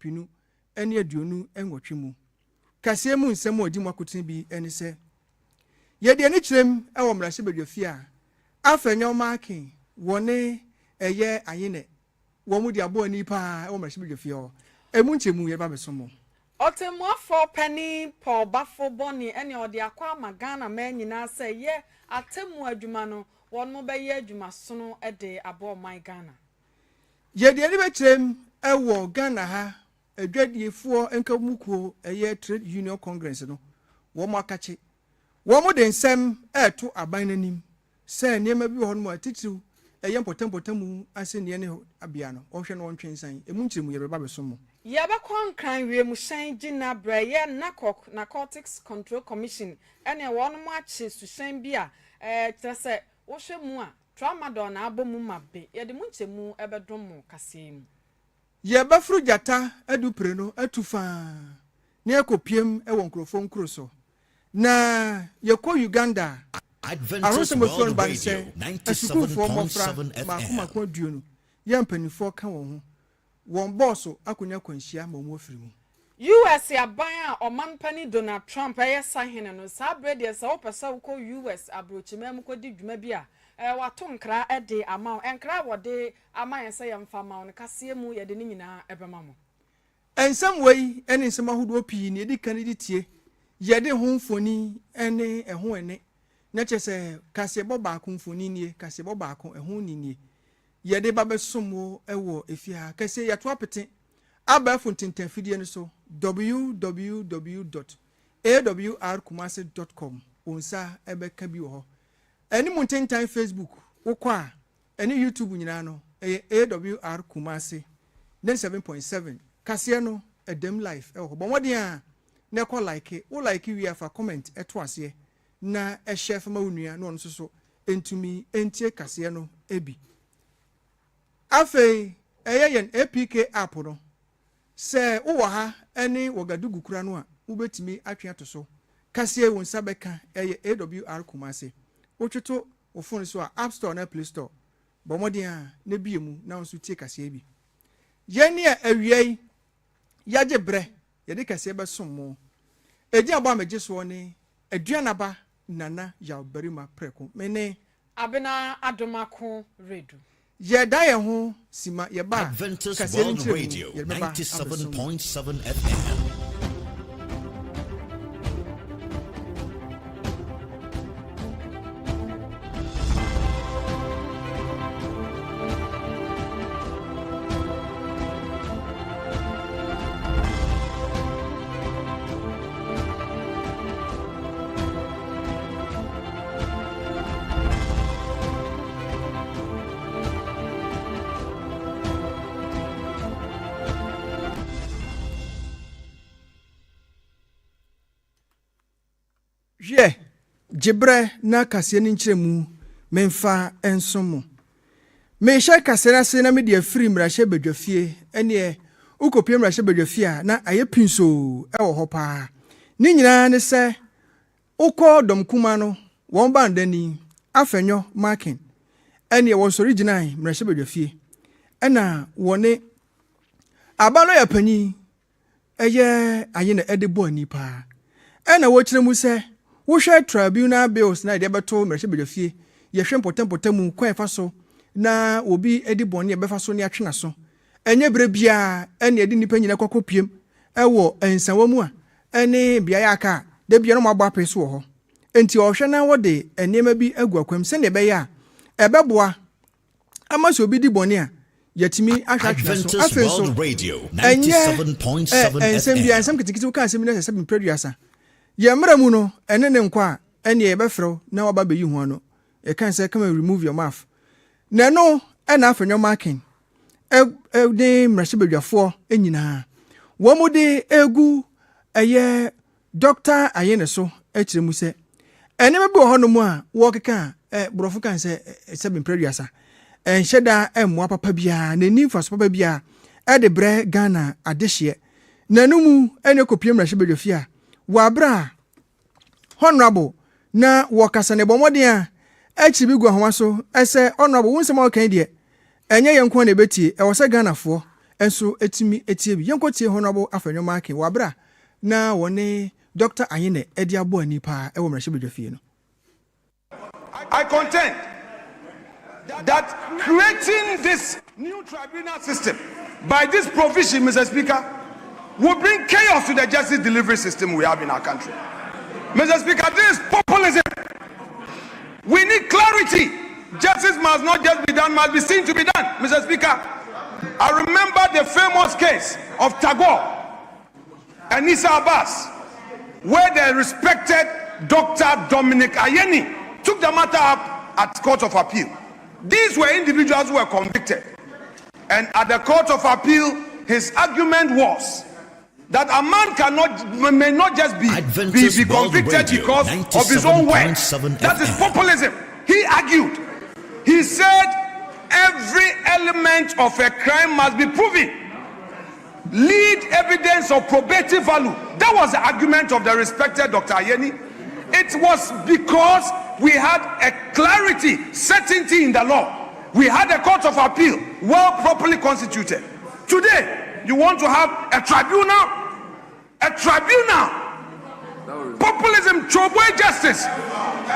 mpinu ene aduonu enwotwe mu kaseɛ mu nsɛm a odi mu akoten bi ene sɛ yɛde ani kyerɛm ɛwɔ mmarahyɛ badwafie a afɛnyɛ maake wɔne ɛyɛ ayene wɔn mu de abo ani pa ɛwɔ mmarahyɛ badwafie hɔ emu nkyɛmu yɛba bɛso mo Otumfo penny Paul Bafo Boni ene odi akwa magana men nyina sɛ ye atemu adwuma no wɔn mo bɛyɛ adwuma sono de abo man Ghana yɛde ani bɛkyerɛm ɛwɔ Ghana ha adwadiefoɔ nkamukuo ɛyɛ trade union congress no wɔn mo akache wɔn mo de nsɛm ɛto aban nanim sɛ nneɛma bi wɔ hɔ no mu atitiriw ɛyɛ mpɔtampɔtamu ase ne ne abia no ɔhwɛ no wɔntwe nsan emu nkyerɛmu yɛbɛba bɛso mo Yabakwan kran wiem shan gina breye narcotics control commission ene won mo ache sushan bia tese wo hwe mu a tramadol na abomu mabe yede mu nchemu ebedom mo kasem yebafru jata adupre no atufa ne ekopiem ewo nkrofo nkro so na yekɔ Uganda Adventist World Radio 97.7 FM aduonu yampanifo ka wɔn ho wɔn bɔɔso akonya kwanhyia ma wɔn afiri mu US aban a omanpani Donald Trump sayene no sa brede sa opesa wo US abrochima mu kodi dwuma bi a wato nkra de ama enkra wode ama yesa yemfa ma on kase mu yede ne nyina ebema mo ensam wei ene nsam ahodo pii ne edikan di tie yede ho mfoni ene eho ene na kyese kase boba ko mfoni nie kase boba ko eho nie yede ba besomo ewo efia kase yato apete abafo ntentafidie no so www.awrkumasi.com onsa ebeka bi wo ho eni mu ntentan Facebook wokɔ a eni YouTube nyina no Awr Kumasi 97.7 kase no edem live ewo bo modern a na kɔ like wo like wi afa comment eto ase na ehye fama wonua no nso so entumi entie kase no ebi afei yen APK app no se wo ha ene Wagadugu kura no a wobetimi atwe ato so kase won sabeka Awr Kumasi wotweto wo phone so a App Store na Play Store bomoden a na biemu na nso tie kase bi yeni a awiei yaje bre yede kase be sommo eji aba meje so ne aduanaba nana ya barima preko mene abena adomako redu yeda ye ho sima ye ba Adventist World Radio 97.7 FM ye jibre na kase ni nkyeremu memfa ensomo me hye kase na se na me de afiri mrahye badwafie ene ukopie mrahye badwafie a na aye pinso ewo ho pa ni nyina ne se ukọ domkuma no won bandani afenyo marking ene wo so original mrahye badwafie ena wone abalo ya pani eye aye na edebo ani pa ena wo kyeremu se wohwe tribunal bills na de beto mrahye badwafie ye hwe potempotamu kwan fa so na obi edi bone be fa so ne atwena so enye bre bia ene edi nipa nyina kwakopiem ewo ensanwa mu a ene bia ya aka de bia no mabɔ apɛ so ho enti ɔhwe na wode enema bi agu akwam se ne be ya ebeboa ama so obi di bone a yatimi ahwatwena so Adventist World Radio 97.7 ensem bia ensem kitikiti ka asem na se producer yemra mu no ene ne nkwa ene ye befrew na waba beyi ho no e kan say come remove your mouth na no ena afenyo marking de mrahye badwafo enyina wo mu de egu eye doctor ayene so akire mu se ene be ho no mu a wo keka brofo kan say sebin producer enhyeda emmoa papa bia na ni fa so papa bia e de bre Ghana adehye na no mu ene kopie mrahye badwafie a wabra honorable na wakasa ne bomoden a achibi gwa ho so ese honorable wunsem o kan de enye yenko na betie e wose Ghana fo enso etimi etie bi yenkotie honorable afenyo ake wabra na wone Dr. Ayine edi abo ani pa e wo mrahye bedwafie no. I contend that creating this new tribunal system by this provision, Mr. Speaker, will bring chaos to the justice delivery system we have in our country. Mr. Speaker, this is populism. We need clarity. Justice must not just be done, must be seen to be done. Mr. Speaker, I remember the famous case of Tagore and Issa Abbas, where the respected Dr. Dominic Ayeni took the matter up at Court of Appeal. These were individuals who were convicted. And at the Court of Appeal, his argument was that a man may not just be convicted because of his own words. That is populism. He argued. He said every element of a crime must be proven. Lead evidence of probative value. That was the argument of the respected Dr. Ayeni. It was because we had a clarity, certainty in the law. We had a Court of Appeal well properly constituted. Today, you want to have a tribunal? A tribunal. Populism, Choboy justice.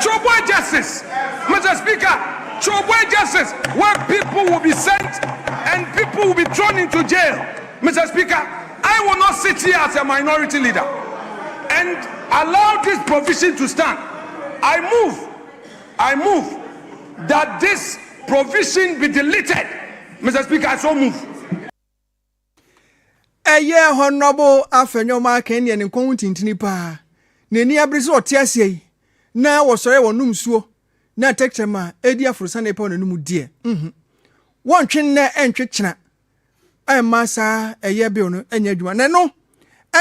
Choboy justice. Mr. Speaker, Choboy justice, where people will be sent and people will be thrown into jail. Mr. Speaker, I will not sit here as a minority leader and allow this provision to stand. I move that this provision be deleted. Mr. Speaker, I so move. Honorable afenyo ma ken ye nkon tintini pa. Neni abrese otiasie na wosore wonum suo na tekchema edi afrusa na epa onum die. Wontwe na entwekena. Masa bi ono enya adwuma. Ne no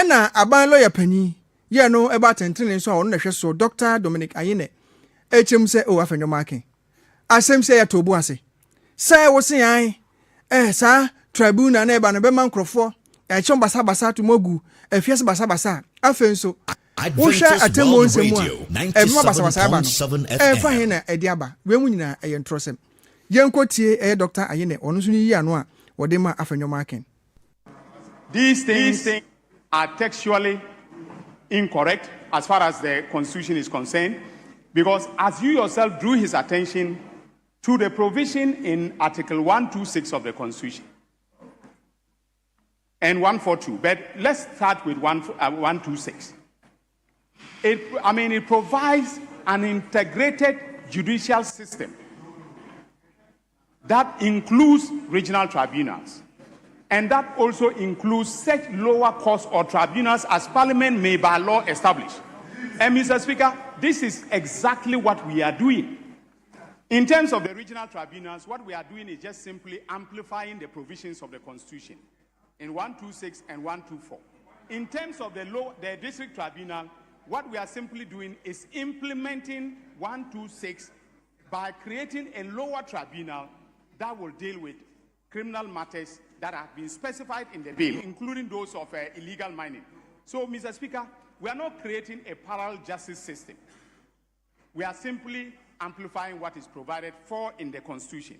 na aban lawyer pani ye no e ba tentene so a ono na hwe so Dr. Dominic Ayine echem se o afenyo ma ken. Asem se ya tobu ase. Sai wo se yan sa tribunal na e ba no be man krofo echom basa to mogu efies basa afenso wo hwe atemo nsemu a ema basa ba no fa he na edi aba we mu nyina eye ntrosem yenkotie Dr. Ayine ono so ni yi ano a wode ma afenyo maken. These things are textually incorrect as far as the Constitution is concerned, because as you yourself drew his attention to the provision in Article 126 of the Constitution and 142, but let's start with 126. It provides an integrated judicial system that includes regional tribunals, and that also includes such lower courts or tribunals as Parliament may by law establish. And Mr. Speaker, this is exactly what we are doing. In terms of the regional tribunals, what we are doing is just simply amplifying the provisions of the Constitution in 126 and 124. In terms of the district tribunal, what we are simply doing is implementing 126 by creating a lower tribunal that will deal with criminal matters that have been specified in the bill, including those of illegal mining. So, Mr. Speaker, we are not creating a parallel justice system. We are simply amplifying what is provided for in the Constitution.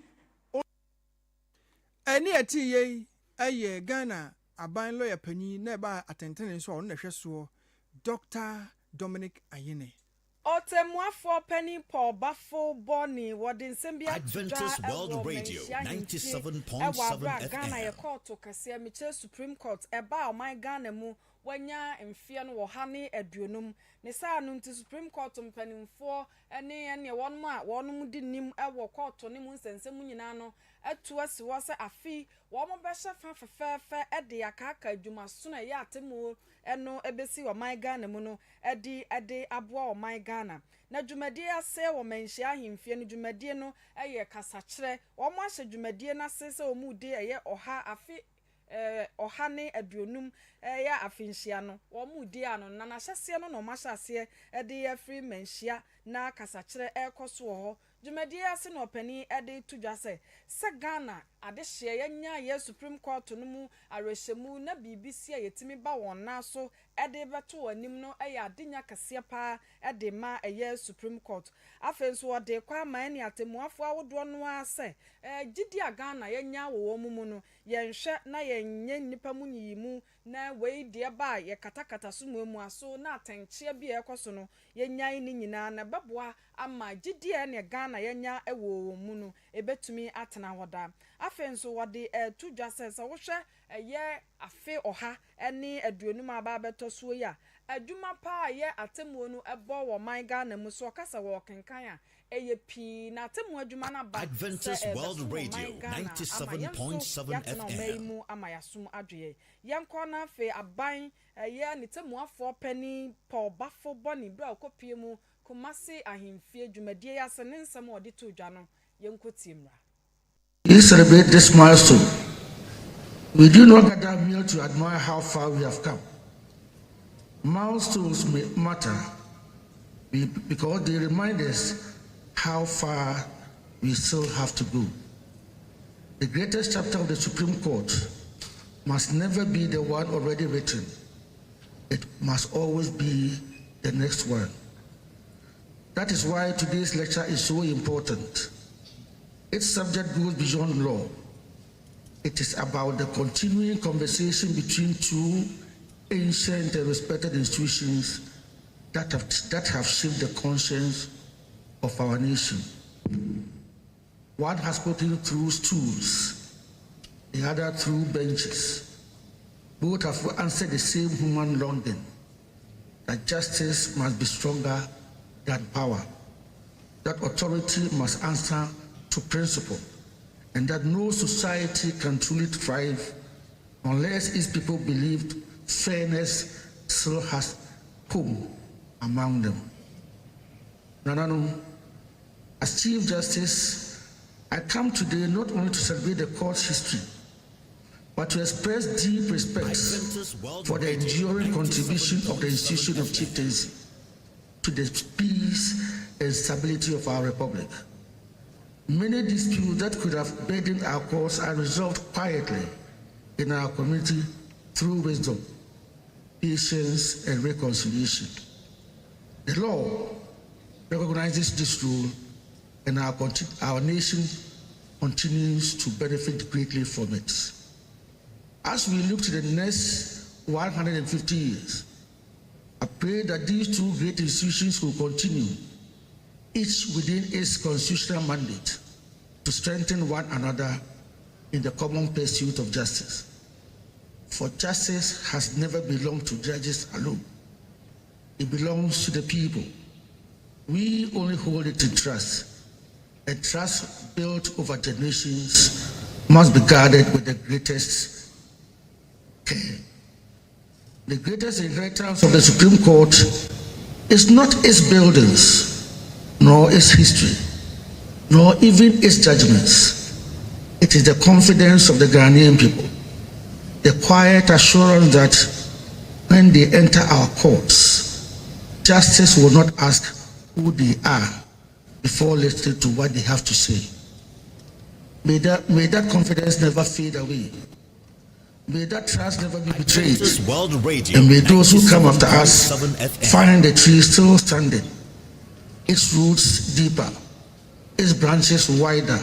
Any ati ye Ghana aban lawyer pani na ba atentene so on na hwe so Dr. Dominic Ayine. Otemwafo penny Paul Buffo Bonnie Wadin Sembia Adventist World Radio 97.7 Ghana FM. ye court to Kasia Miche Supreme Court eba my Ghana mu wanya mfia no hane aduonum ne saa no nti Supreme Court mpanimfo ene wonmu di nim ewo court ne mu nsensem nyina no atu asiwo se afi wo mo behye fafefe ede akaka adwuma so na ya atemu eno ebesi wo my Ghana mu no ede aboa wo my Ghana na dwumadie ase wo manhia ahemfie no dwumadie no eye kasakire wo mo ahye dwumadie na se wo mu de eye oha afi ohane aduonum ya afinhia no wo mu di ano na hyese no no mahase de ya free manhia na kasakire ekoso ho dwumadi ase no opani ede tudwa se Ghana adehye yenya ye Supreme Court no mu arehemu na BBC yetimi ba won na so ede beto anim no eya adenya kase pa ede ma eye Supreme Court afenso ode kwa ma ni atemuafo awodo no ase gidi Ghana yenya wo mu no yenhwe na yenye nipa mu nyimu na wei de ba ye katakata so mu aso na atenche bia ekoso no yenya ni nyina na beboa ama gidi ne Ghana yenya ewo mu no ebetumi atena hoda afenso wode tudwa se wo hwe ye afe oha ene aduonum aba beto so ya adwuma pa ye atemu no ebo wo man Ghana mu so kasa wo kenkan a eye pi na atemu adwuma na ba Adventist World Radio 97.7 FM mu amayasum adwe yanko na afe aban ye ne temu afo pani Paul Bafo boni bra okopie mu Kumasi ahimfie dwumadie ya se ne nsem ode tudwa no yenkotimra. We celebrate this milestone. We do not gather merely to admire how far we have come. Milestones may matter because they remind us how far we still have to go. The greatest chapter of the Supreme Court must never be the one already written. It must always be the next one. That is why today's lecture is so important. Its subject goes beyond law. It is about the continuing conversation between two ancient and respected institutions that have shaped the conscience of our nation. One has spoken through stools, the other through benches. Both have answered the same human longing, that justice must be stronger than power, that authority must answer to principle, and that no society can truly thrive unless its people believed fairness still has home among them. Nanano, as Chief Justice, I come today not only to celebrate the court's history, but to express deep respect for the enduring contribution of the institution of chieftaincy to the peace and stability of our republic. Many disputes that could have burdened our cause are resolved quietly in our community through wisdom, patience, and reconciliation. The law recognizes this rule, and our nation continues to benefit greatly from it. As we look to the next 150 years, I pray that these two great institutions will continue, each within its constitutional mandate, to strengthen one another in the common pursuit of justice. For justice has never belonged to judges alone. It belongs to the people. We only hold it in trust, and trust built over generations must be guarded with the greatest care. The greatest inheritance of the Supreme Court is not its buildings, nor its history, nor even its judgments. It is the confidence of the Ghanaian people, the quiet assurance that when they enter our courts, justice will not ask who they are before listening to what they have to say. May that confidence never fade away. May that trust never be betrayed. And may those who come after us find the tree still standing, its roots deeper, its branches wider,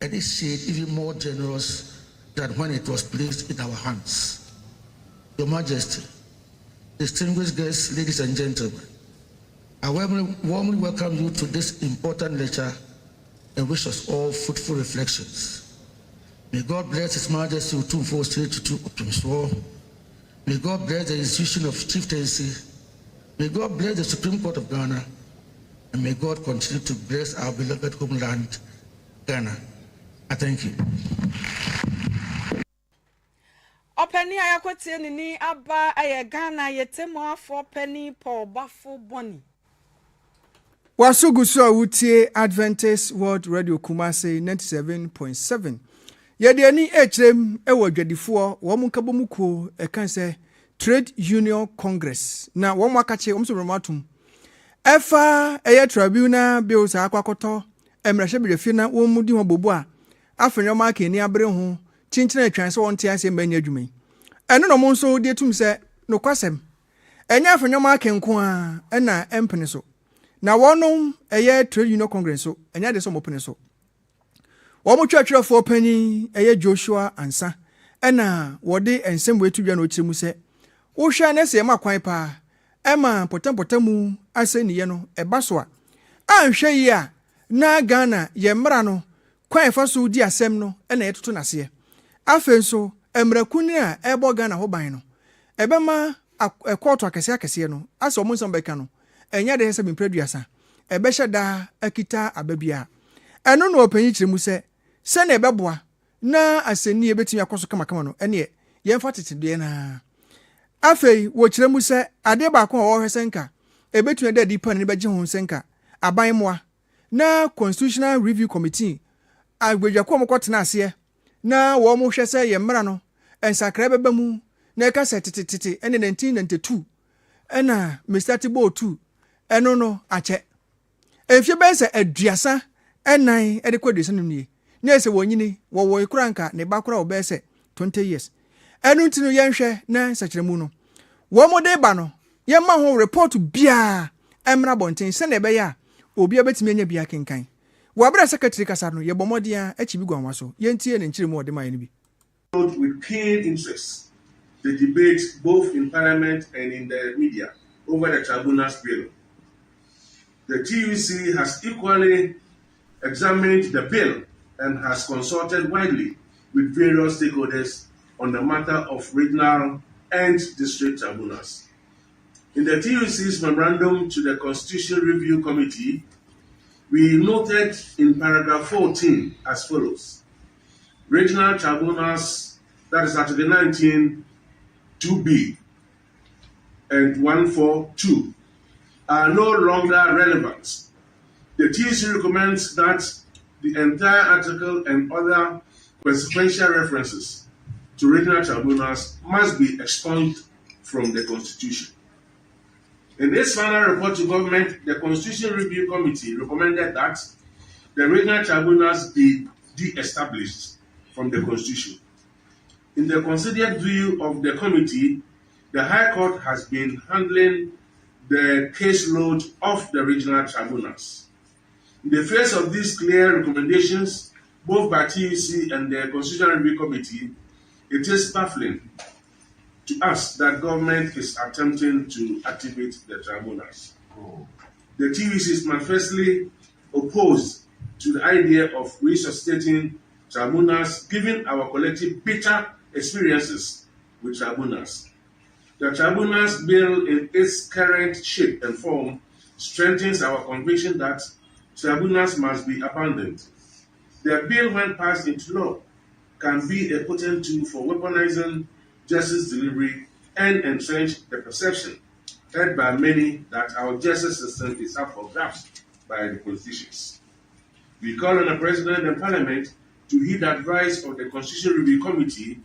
and its shade even more generous than when it was placed in our hands. Your Majesty, distinguished guests, ladies and gentlemen, I warmly welcome you to this important lecture and wish us all fruitful reflections. May God bless His Majesty Otumfo, Tutu, Otumfo. May God bless the institution of chieftaincy. May God bless the Supreme Court of Ghana. And may God continue to bless our beloved homeland, Ghana. I thank you. Openi ayakwete ni aba aye Ghana yetemu afọ penny Paul Bafo Boni. Wasugusu awutie Adventist World Radio Kumasi 97.7. Yede ani echrem ewo dwadifo wo munkabomuko ekan se Trade Union Congress na wo mwakache omsobramatum efa eye tribunal bills akwakoto emrahye bedwafie na wo mudi ho bobo a afenyo ma ka ni abre ho chinchina atwan se won te ase manya adwuma yi eno no mo nso de tum se no kwasem enya afenyo ma ka nko a na empene so na wono eye trade union congress so enya de so mo pene so wo mo twatwerefo pani eye Joshua Ansa ena wode ensem wetu dwa no kyeremu se wo hwa na se ma kwan pa ema potamu aseniye no eba so a anhwe yi a na Ghana ye mra no kwan fa so di asem no ena yetoto nase afen so emrakuni a ebo Ghana ho ban no ebema ekwoto akese no aso mo nsam beka no enya de hese mpreduasa ebehye da akita ababia eno no opanyi kyeremu se na ebeboa na aseni ebetimi akoso kama no ene yemfa tetede na afei wo kyeremu se ade ba ko wo hwese nka ebetumi da di pan ne beje ho nsenka aban moa na constitutional review committee agbeja ko mo kwotena ase na wo mo hwese ye mra no ensakra beba mu na ka se tete ene 1992 ena Mr. Tibo 2 eno no ache efie be se aduasa enan ede kwaduasa no nie na ese wonyini wo ikranka ne bakura wo be se 20 years enu ntinu yenhwe na sakyeremu no wo mo de ba no ye ma ho report bia emra bonten se na ebe ya obi abetimi anya bia kenkan wo abra secretary kasa no ye bomodia achi bi gwanwa so ye ntie ne nkyeremu ode ma ye bi with keen interest the debate both in parliament and in the media over the tribunal's bill. The TUC has equally examined the bill and has consulted widely with various stakeholders on the matter of regional and district tribunals. In the TUC's memorandum to the Constitution Review Committee, we noted in paragraph 14 as follows: regional tribunals, that is Article 19, 2B and 142, are no longer relevant. The TUC recommends that the entire article and other consequential references to regional tribunals must be expunged from the Constitution. In its final report to government, the Constitution Review Committee recommended that the regional tribunals be de-established from the Constitution. In the considered view of the committee, the High Court has been handling the caseload of the regional tribunals. In the face of these clear recommendations, both by TUC and the Constitutional Review Committee, it is baffling to us that government is attempting to activate the tribunals. The TUC is manifestly opposed to the idea of resuscitating tribunals, given our collective bitter experiences with tribunals. The tribunals bill in its current shape and form strengthens our conviction that tribunals must be abandoned. The bill, when passed into law, can be a potent tool for weaponizing justice delivery and entrench the perception held by many that our justice system is up for grabs by the politicians. We call on the President and Parliament to heed the advice of the Constitutional Review Committee,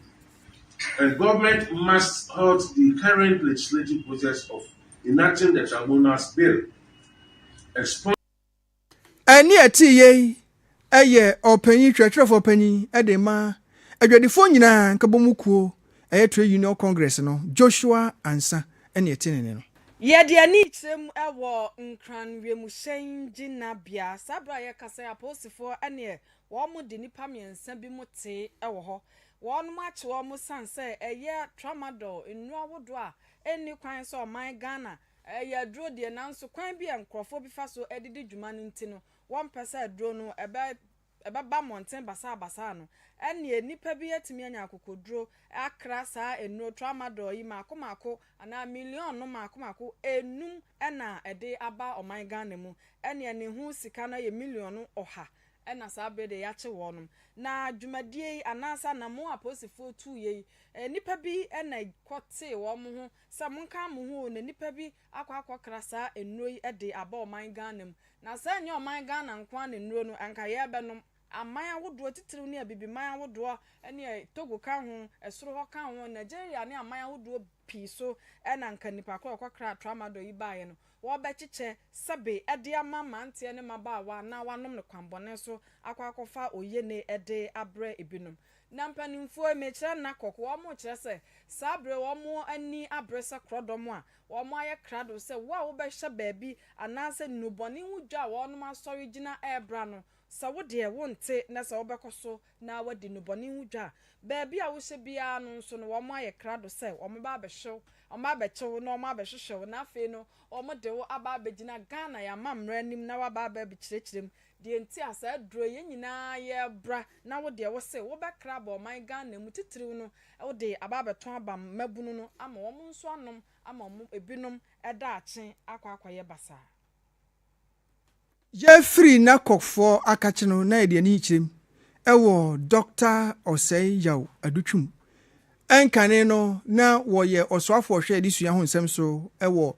and government must halt the current legislative process of enacting the tribunals bill. Ani atiye eye opanyi twetwefo opanyi edema adwadifo nyina nkabomukuo eye trade union congress no Joshua Ansa ene etinene no ye de ani kyerem ewo nkran wiemhyɛn ginabia sabra ye kasa aposifo ene wo mo de nipa miensa bi mote ewo ho won ma kye wo mo sanse eye tramadol enu awodo a eni kwan so man Ghana eye dro de nanso kwan bi enkrofo bi fa so edidi dwuma no ntino won pese dro no ebe ba mountain basa no ene nipa bi yetimi anya akokodro akra saa enu tramadol yi mako ana million no mako enum ena ede aba oman Ghana mu ene ne hu sika na ye million no oha ena saa brede ya che wonum na dwumadie anasa na mo aposifo tu ye nipa bi ena kote wo mo ho sa monka mo ho na nipa bi akwa krasa enoi ede aba oman Ghana mu na sa nya oman Ghana nkwa na enuro no anka ye benom amaya wodo titiri ne bibi maya wodo ene Togo kan ho esoro ho kan ho Nigeria ne amaya wodo piso ena nka nipa kwakra traumado yi baaye no wo be chiche sebe ede amama nte ne mabaawa na wanom ne kwambone so akwakofa oye ne ede abre ebinom na mpanimfo emechira na kokko wo mo kire se sabre wo mo ani abrese krodom a wo mo aye krado se wo be hye baabi anase nuboni hudwa wo no masori gina ebra no sa wo de wonte na sa wo bekoso na wadi nuboni hudwa baabi a wo hye bia no nso no wo mo aye krado se wo mo ba behyew wo ma bechew no wo ma behyew na afi no wo mo de wo aba begina Ghana ya mamra nim na wa ba be kirechirem de enti asa dro ye nyina ye bra na wo de wo se wo be kra ba man Ghana mu titiriw no wo de aba beton aba mabunu no ama wo mo nso anom ama wo ebinom eda achen akwa ye basa ye free na kokfo akache no na de ni chirem ewo Dr. Osei yaw adutwum enkane no na wo ye osoafo hwe edi sua ho nsem so ewo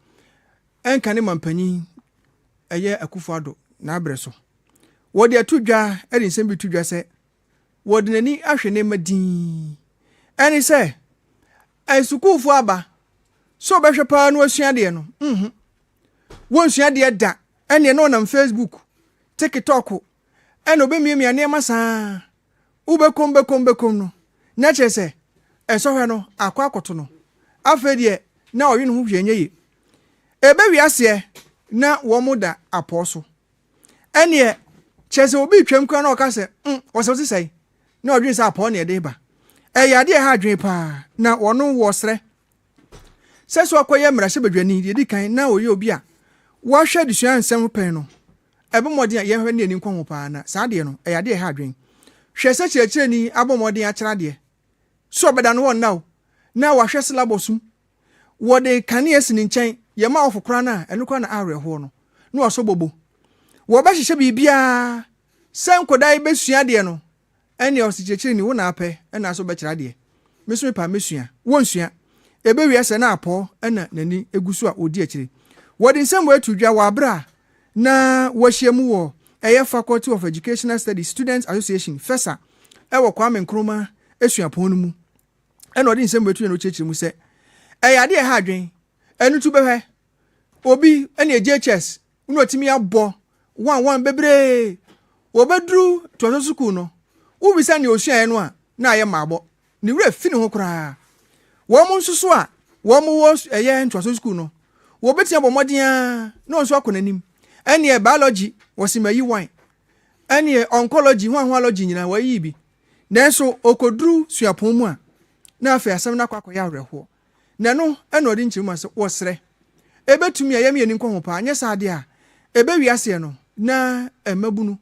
enkane mampanyi eye akufado na abreso wo de atudwa edi nsem bi tudwa se wo de nani ahwe ne madin eni se esukufo aba so behwe pa no asua de no wo nsua de da eni no na Facebook TikTok eno be miemia ne masa ubekom no na chese esohwe no akwa akoto no afedie na oyi no hu hwenye yi ebe wiase na wo muda aposo ene chese obi twam kwa na okase wososi sai na odwin sa apo na ede ba eyade ha adwen pa na wono wo sre seso akoye mrahye badwani de dikan na oyi obi a wo hwe disua nsem pen no ebe modin a ye hwe ne nkwa ho pa na sa de no eyade ha adwen hwe se kirekire ni abomodin a kira de so beda no won na wa hwe syllabus wo de kane asini nchen ye ma ofokora na eno kwa na areho no na oso bobo wo ba hihye bibia sen kodai besua de no ene osikirekire ni wo na ape ena so be kira de mesu pa mesua wo nsua ebe wiase na apo ena nani egusu a odi akire wo de nsem wo atudwa wa bra na wo hyiemu wo eye Faculty of Educational Studies Students Association FESA ewo Kwame Nkrumah esuapon no mu ena odi nsem wetu no chechire mu se eyade ha adwen enu tu behwe obi ena JHS unu otimi abo 11 bebre obedru to school no ubisa ne osua eno a na aye maabo ni wura fini ho kura wo mo nsusu a wo mo wo eye ntwaso school no wo beti abomodin a no nso akonanim ene biology wosimayi wan ene oncology hwanhwalogy nyina wayi bi nanso okodru suapon mu a na afa asem na kwakoya areho na no ene odi nchirima se wo sre ebetumi ayam yeni nkwo ho pa anya saade a ebe wiase no na emabunu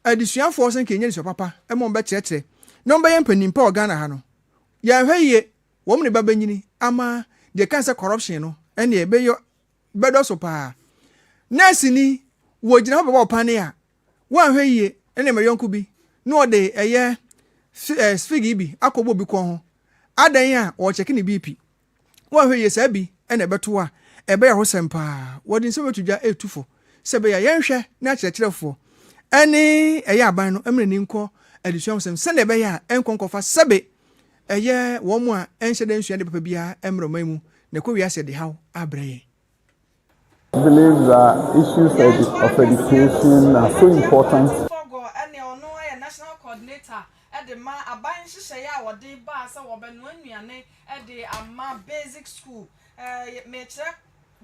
adisuafo sen kenye so papa emo be kirekire no be yempanimpa organa ha no ya hweye wo mne babanyini ama de cancer corruption no ene ebe yo bedo so pa nurse ni wo gina ho be wo pane a wa hweye ene me yonku bi no de eye sfigi bi akobo bi ko ho adan a wo check ni BP wa hweye sabi ene beto a ebe ya ho sempa wo din se wetudwa etufo sebe ya yenhwe na kirekirefo ene eye aban no emre ni nko adisuam sem se na be ya enkonkofa sebe eye wo mu a enhye den sua de papa bia emre mamu na ko wiase de haw abreye. I believe that issues of education are so important. National coordinator at the aban shishaya or de ba sa wobenuane at the basic school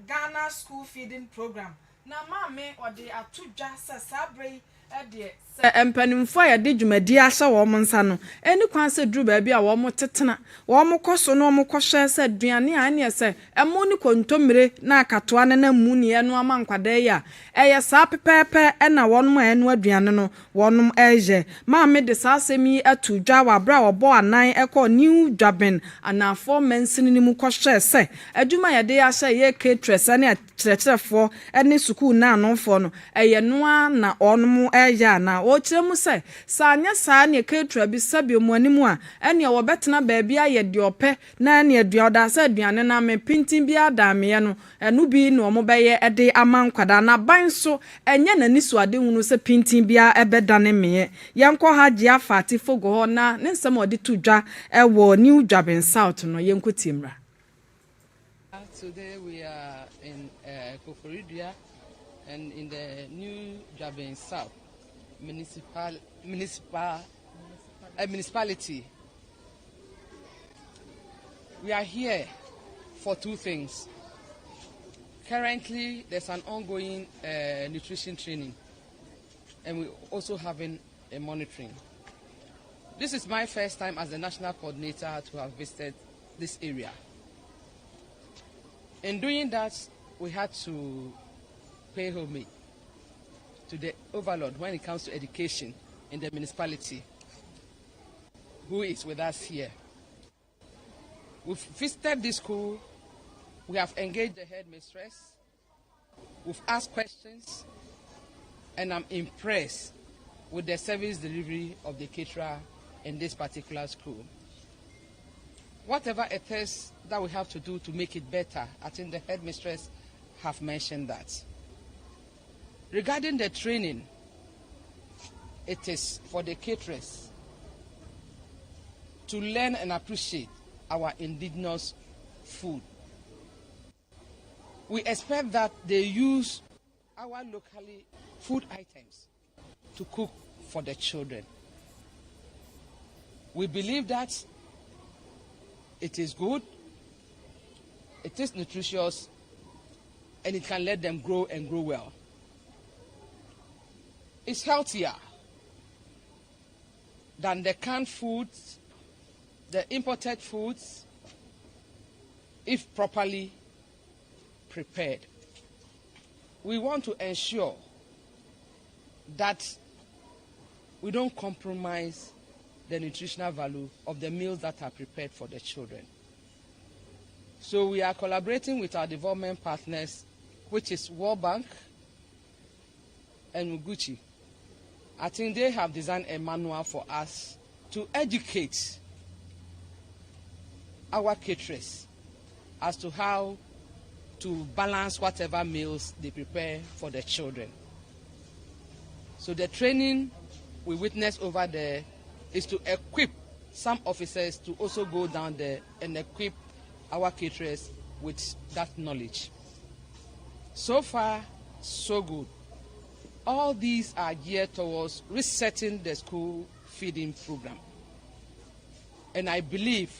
Ghana school feeding program. Na mame or the atuja sabre ade empanimfo ya de dwumadi ahye wo mo nsa no eni kwan se dru ba bia wo mo tetena wo mo koso no mo kohwe se aduane a ne se emo ni kontomire na akatoa ne na mu ne eno ama nkwada ya eye sa pepepe na wonom eno aduane no wonom eje mame de sa semi atudwa wa bra wo bo anan eko new dwaben anafo mensini ni mu kohwe se adwuma ya de ahye ye caterers ne kirekirefo ene school na anonfo no eye noa na onom ya na wo kire mu se sa anya sa ne ketra bi sabi mu animu a ene wo betena ba bia ye de ope na ne aduoda sa aduane na me pintin bia da me no enu bi no mo be ye de amankwada na ban so enye na nisu ade hunu se pintin bia ebeda ne me yenko haji afati fogo ho na ne nsem ode tudwa ewo New Jabin South no yenko timra. Today we are in Koforidua and in the New Jabin South municipality. We are here for two things. Currently, there's an ongoing nutrition training, and we're also having a monitoring. This is my first time as the national coordinator to have visited this area. In doing that, we had to pay homage to the overlord when it comes to education in the municipality, who is with us here. We've visited this school, we have engaged the headmistress, we've asked questions, and I'm impressed with the service delivery of the caterer in this particular school. Whatever it is that we have to do to make it better, I think the headmistress have mentioned that. Regarding the training, it is for the caterers to learn and appreciate our indigenous food. We expect that they use our locally food items to cook for the children. We believe that it is good, it is nutritious, and it can let them grow and grow well. It's healthier than the canned foods, the imported foods, if properly prepared. We want to ensure that we don't compromise the nutritional value of the meals that are prepared for the children. So we are collaborating with our development partners, which is World Bank and Muguchi. I think they have designed a manual for us to educate our caterers as to how to balance whatever meals they prepare for the children. So the training we witnessed over there is to equip some officers to also go down there and equip our caterers with that knowledge. So far, so good. All these are geared towards resetting the school feeding program. And I believe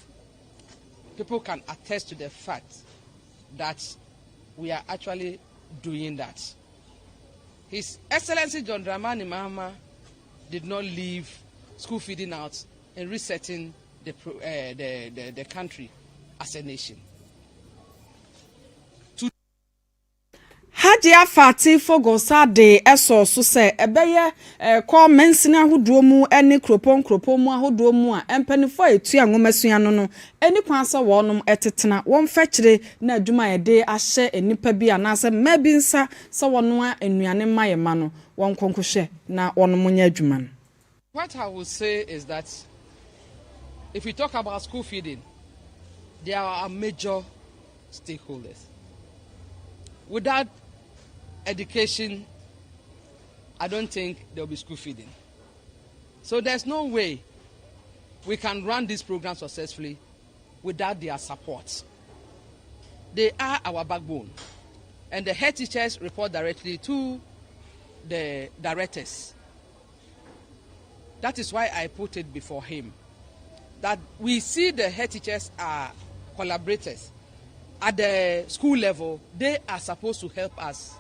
people can attest to the fact that we are actually doing that. His Excellency John Dramani Mahama did not leave school feeding out and resetting the country as a nation. Haji afati fogosa de eso so se ebeye ko mensini ahodo mu ene kropon mu ahodo mu a empanifo etu anwomasua no eni kwansa wonom etetena won fekire na adwuma yede ahye enipa bi anase mabi nsa se wono a enuane mayema no won konkohwe na wonom nya adwuma no. What I will say is that if we talk about school feeding, there are major stakeholders. Without education, I don't think there will be school feeding. So there's no way we can run this program successfully without their support. They are our backbone. And the head teachers report directly to the directors. That is why I put it before him, that we see the head teachers are collaborators. At the school level, they are supposed to help us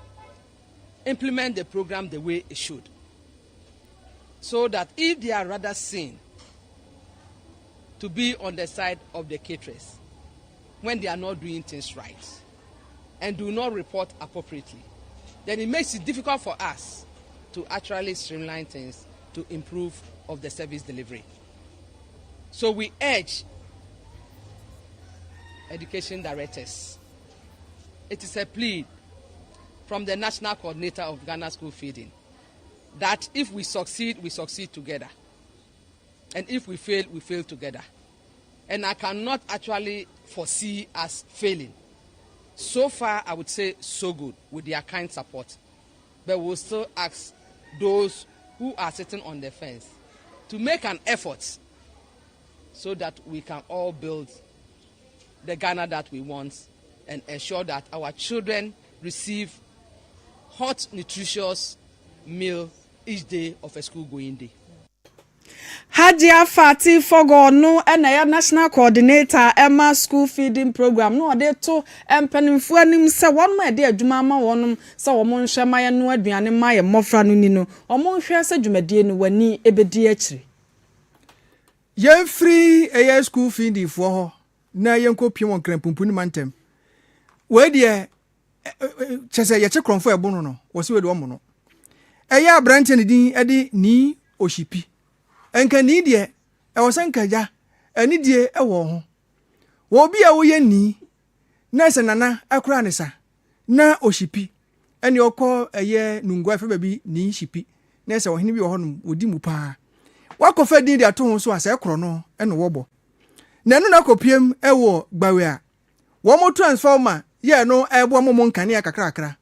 implement the program the way it should. So that if they are rather seen to be on the side of the caterers when they are not doing things right and do not report appropriately, then it makes it difficult for us to actually streamline things to improve of the service delivery. So we urge education directors. It is a plea from the National Coordinator of Ghana School Feeding that if we succeed together. And if we fail together. And I cannot actually foresee us failing. So far, I would say so good with their kind support. But we'll still ask those who are sitting on the fence to make an effort so that we can all build the Ghana that we want and ensure that our children receive hot, nutritious meal each day of a school-going day. Hadia Fati Fogonu and a national coordinator Emma school feeding program. No, they to empenimfu anim se one my dear Jumama wonum se omon hwe maya no aduane maye mofra no ni no. Omon hwe se dwumadie no wani ebedi akiri. Yen free a school feeding for ho na yen ko pie won krampumpu ni mantem. We de chese ye che kronfo ebo no wo se we de omo no. Eya branche ni din ede ni oshipi. Enka ni die e wosanka ja ani die e wo ho wo bia wo ye ni na se nana akura ne sa na oshipi eni okọ eye nungwa fe baby ni shipi na se wo hini bi wo ho odi mu pa wakofa din dia to ho so asa ekro no ene wo bo na enu na kopiem e wo gbawe a wo mo transformer ye no e bo mo nkane akakrakra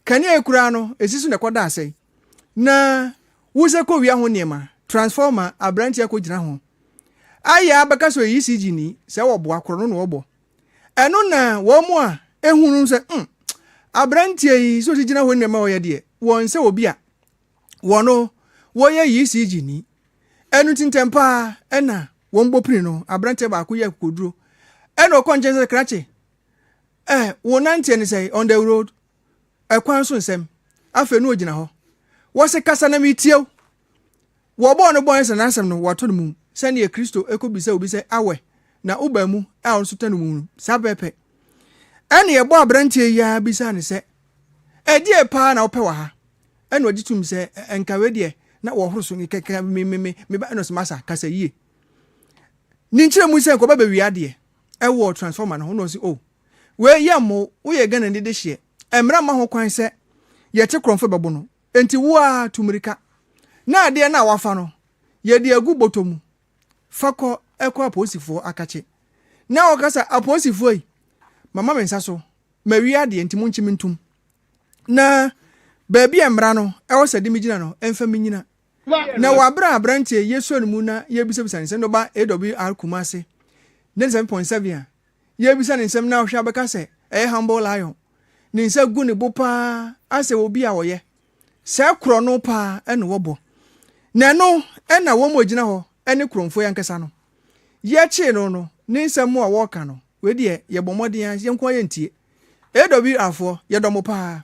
kane ekura no esisu ne koda asai na wo se ko wi ho niema transformer abranti akogina ho aya abaka so ECG ni se wo bo akoro no wo bo eno na wo mu a ehunu se abranti yi so gina ho nema wo ye de won se obi a wono wo ye ECG ni enu tintempa ena wo mbopri no abranti ba akoye koduro eno konje se krache wo nante ni say on the road ekwan so nsem afa nu ogina ho wo se kasa na mitiew wo bo no boy se na asem no wato no mu se ne Kristo ekobisa obi se awe na uba mu a on so tanu mu sabepe ene ye bo abrantie ya bisa ne se edie pa na ope wa ha ene ogitum se enkawe de na wo horo so keke me ba no se masa kasa yie ni nkire mu se ko ba wi ade e wo transformer na ho no se we ye mo wo ye Ghana de hye emra ma ho kwan se ye te kronfo bebo no enti wo a tumirika na ade na wafa no ye de agu botomu fako eko aposifo akache na okasa aposifo yi mama mensa so ma wi ade enti mu nchimi ntum na baabi emra no e wo sade mi gina no emfa mi nyina na wabra abrantie yeso no mu na ye bisabisa nse no ba Awr Kumasi 97.7 ye bisa nsem na ohwa beka se humble lion ni nse gu ne bopa ase obi a wo ye se kro no pa ene wo bo na no ena wo mo gina ho ene kromfo yankesa no ye chi no ni nsem mo a wo ka no we de ye bomoden ye nko ye ntie Awr afo ye do mo pa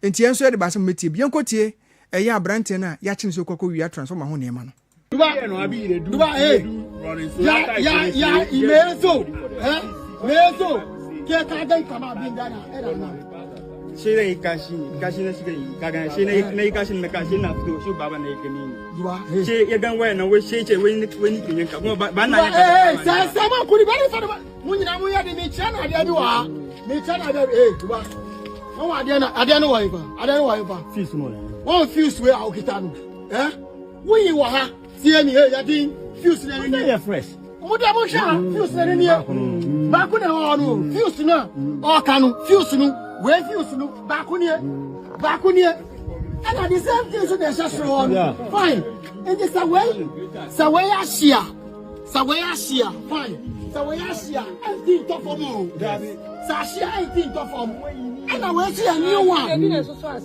ntie enso ye de basem metie bi enko tie eye abrante na ya chi nso kokko wi transformer ho nema no duba ya imezo mezo ke ka dai kama bin dana era na shine kashi na shine kaga shine kashi na kashi na fito shi baba na yake ni duba she ya gan waya na we she ce wani kinyan ka kuma ba na ya sai sama kuri bari fa mun ina mun ya de me chana de bi wa me chana de duba won wa ade na wa ifa fuse mo won fuse we a okita no wuyi wa ha tie ni ya din fuse na ni ya fresh muda mo sha fuse na ni ba ku na ho no fuse na o kanu fuse no we fuse no ba ku ni and at the same thing so they just on fine and this away asia fine away asia everything to form sa asia everything to form and away see a new one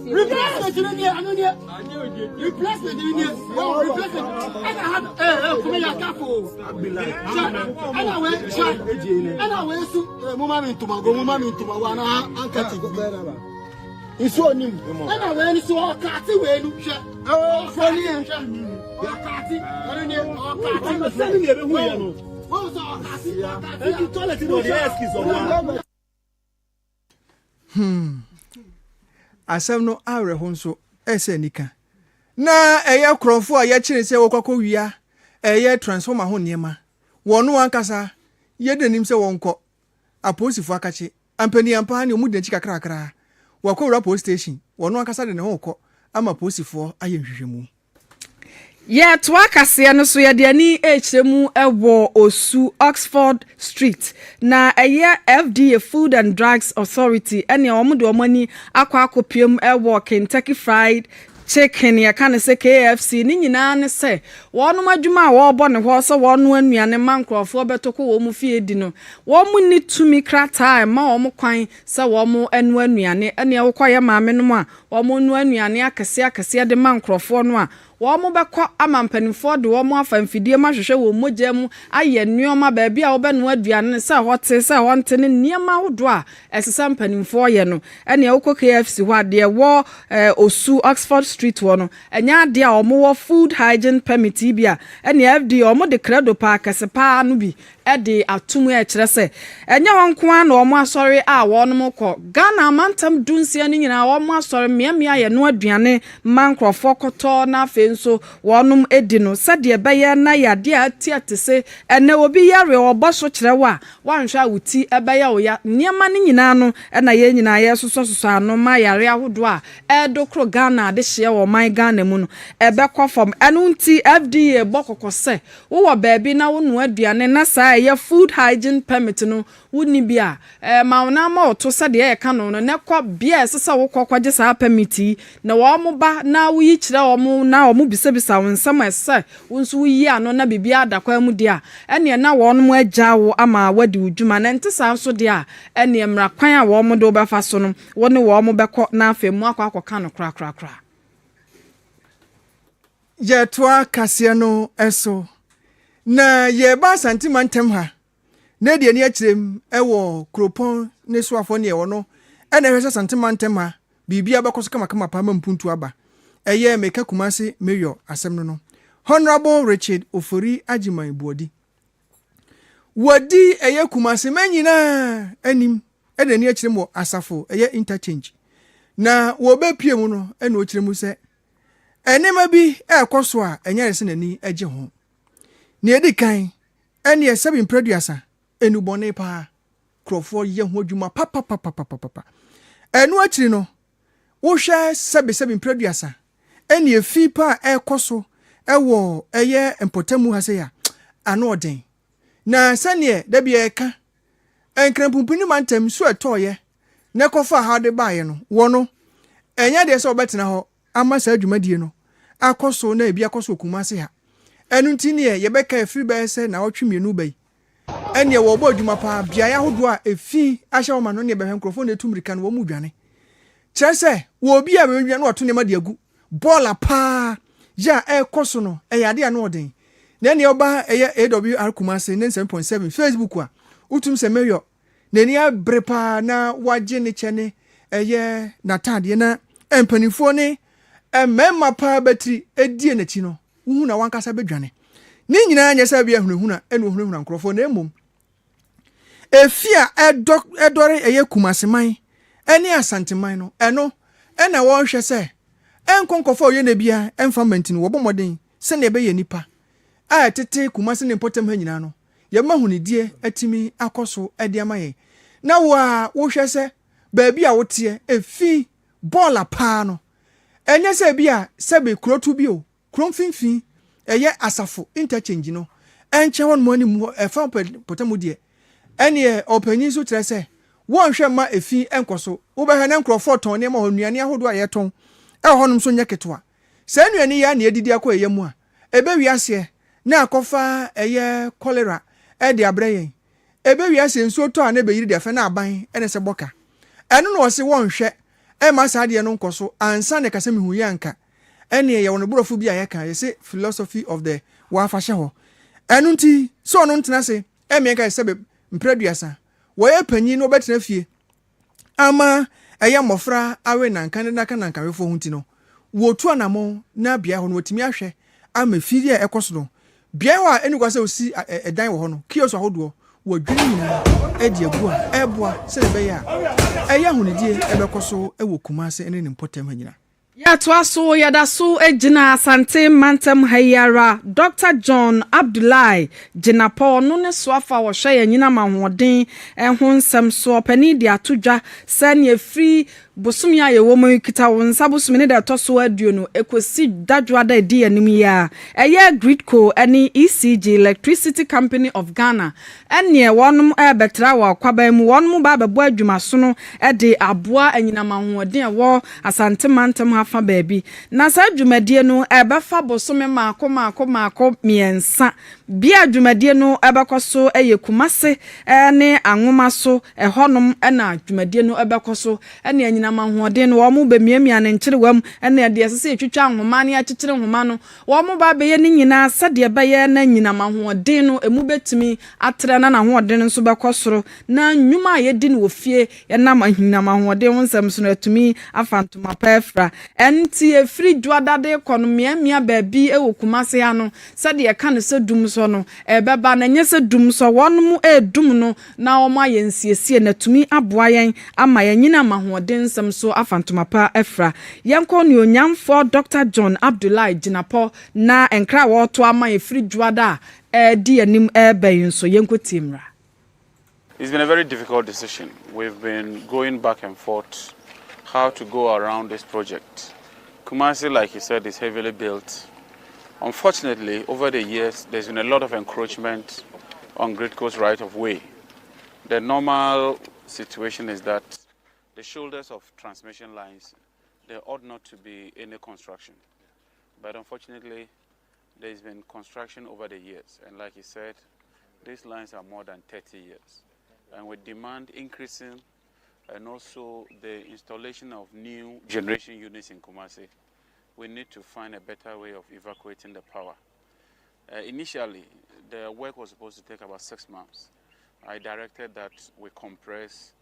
replacement in here replacement in here and I have come here careful and away so mama min tuma wana ankati iso nim na we so okati we nu hwe so ni hwe okati ore ni okati se ni ebe hu ye no wo so okati toilet no dey excuse on asem no awre ho nso ese nika na eye krofo a ye kire se wo kwakọ wia eye transformer ho niema wono ankasa ye denim se wonko aposifo akache ampani ampa ni omu de nchi kakrakra wakọ police station wono akasa de ne ho kọ ama posifo aye nhwehwemu Yeah, twakase no so yede ani hremu ewo Osu Oxford Street na FDA Food and Drugs Authority ene omude omani akwa akopiem ewo Kentucky Fried Chicken ya kan se KFC ni nyina ne se wonu adwuma wo bo ne ho so wonu anuane mankrofo betoko wo mu fie di no wo mu ni tumi krata ma wo mu kwan se wo mu anu anuane ene wo kwaye maame no mu a wo mu anu anuane akase de mankrofo no a wo mo bekọ amampanifo de wo mo afamfidie mahwehwe wo mogya mu aye nneoma ba bia wo be no aduane se hote se honte ne niema hodo a esesa mpanifo ye no ene wo KFC ho ade wo Osu Oxford Street wo no enya ade a wo mo food hygiene permit bia ene FD wo mo de credo pa kasepa no bi ede atumu e kire se enya wonko an wo mo asori a wo no mo kọ Ghana mantam dunsia ni nyina wo mo asori miamia ye no aduane mankrofo koto na nso wonum edino sade beye na yade atiate se ene obi yare oboso kirewa wanhwa wuti ebeye oya niema ni nyina no na ye nyina ye soso ano ma yare ahodo a edokro Ghana de hye wo man Ghana mu no ebekọ from enunti FDA bokokose wo baabi na wo no aduane na sa ye food hygiene permit no woni bia mauna ma oto sade ye ka no ne kọ bia sesa wo kokwaje sa permit na wo mo ba na wo yi kire wo mo na mu bisa wonsam ese wonso yi ano na bibia adakwa mu dia ene na won mu agya wo ama wadi udwuma na ntesa so dia ene mra kwan a wo mu do befa so no woni wo mu bekọ na afemu akwa no kra ye toa kase no eso na ye ba santimantem ha na de ni akirem ewo kropon ne so afo ne ye wo no ene hwese santimantem ha bibia bekoso kama pa mampuntu aba eye meka Kumasi mayor asem no Honorable Richard Ofori Ajiman Blvd wadi eye Kumasi manyina anim edani akire mo asafo eye interchange na wo be pie mu no ene o kire mu se enema bi ekoso a enya rese nani age ho ne edikan ene ye 7 producer enubone pa krofo ye ho adwuma papa enu akire no wo hwe 7 producer eni efi pa ekoso ewo eye empotamu ha se ya ano odin na sane da bia eka enkrampupuni mantem so etoye ne kofa ha de baaye no wo no enya de se obetena ho ama sa adwumadie no akoso na bia akoso Kumasi ha enu ntini ye beka efi ba se na otwemienu bai eni wo bo adwuma pa bia ya hodo a efi ahye wo ma no ne be hwenkrofo na etumrika no wo mu dwane kyerese wo bi a be dwane oto ne ma de agu bola pa ja ekoso no eyade anu odin na ne oba Awr Kumasi 7.7 Facebook a utum se mayor na ni abrepa na waje ne chene na tade na empanifo ne emema pa batri edie na chi no hu na wankasa bedwane ni nyina anya sa bia hunahuna enu nkrofo na emom efia edore Kumasi man eni asanteman no eno ena wo hwe se enkonkofo ye na bia enfament no wo bomoden se na ebe ye nipa a tete Kumasi ne potem ha nyina no ye mahunidie atimi akoso ede amaye na wo hwe se baabi a wote efi bola pa no enye se bia sebe krotu bi o kromfinfin eye asafo interchange no enche won mo animu efa potem die ene opanyin so kire se won hwe ma efi enkoso wo be hwe nkrofo ton ne ma honuane ahodo a yeton honum so nyeketoa se nuani ya na edidi akọ eyemu a ebe wiase na akofa eye cholera de abrayen ebe wiase nso to a na be yiri de fe na aban ene se boka eno no se won hwe ma sa de no nkoso ansa ne kase mehu yanka ene ye won borofo bi ayeka ye se philosophy of the wafahye ho eno nti so no ntena se me ka se be mpraduasa wo ye panyin no betena fie ama eye mofra awe na nkan na kan nkan wefo hunti no wo tu anamo na bia ho no otimi ahwe ama firi a ekoso no bia wa enu kwa se osi edan wo ho no kioso ahodo wo dwini nyina edi agu a eboa se be ya eye hunidie ebekoso ewo Kumasi ene ne potem hanyina Ya twaso yada so ejina asante mantem hayara Dr. John Abdullahi Jinapo no ne soafa wo hwe yanyina mahoden ho nsem so pani di atodwa sane free bosumi aye wo mu kita won sabosumi ne da toso aduo no ekosi dadwa da di anim ya eye Gridco ani ECG Electricity Company of Ghana ene wonum betra wa kwaban mu wonum ba bebo adwumaso no de aboa anyina mahoden wo asante mantem hafa baabi na sa adwumadie no ebefa bosumi maako miensa bia adwumadie no ebekoso eye Kumasi ne anwoma so ehonum na adwumadie no ebekoso ene anyina mahoden wo mu bemiamia ne nkyerewam ene de sese etwitwa ahoma ne akyekyere homa no wo mu ba beye ne nyina sade beye na nyina mahoden no emu betimi atre na hoden nso bekosoro na nnwuma ye di no ofie ye na nyina mahoden wonsam so no atumi afantoma pefra enti efri dwadade konomiamia baabi ewo Kumasi ano sade ye ka no se dum so no ebeba na nyese dum so wonmu edum no na omo ayensiesie na tumi aboa yen ama yanyina mahoden nsam so afantoma pa efra yenko ne onyamfo Dr. John Abdullahi Jinapo na enkra wo to ama efri dwada di anim eben so yenko timra. It's been a very difficult decision. We've been going back and forth how to go around this project. Kumasi, like you said, is heavily built. Unfortunately, over the years, there's been a lot of encroachment on Gridco's right of way. The normal situation is that the shoulders of transmission lines, there ought not to be any construction. But unfortunately, there's been construction over the years. And like you said, these lines are more than 30 years. And with demand increasing and also the installation of new generation units in Kumasi, we need to find a better way of evacuating the power. Initially, the work was supposed to take about 6 months. I directed that we compress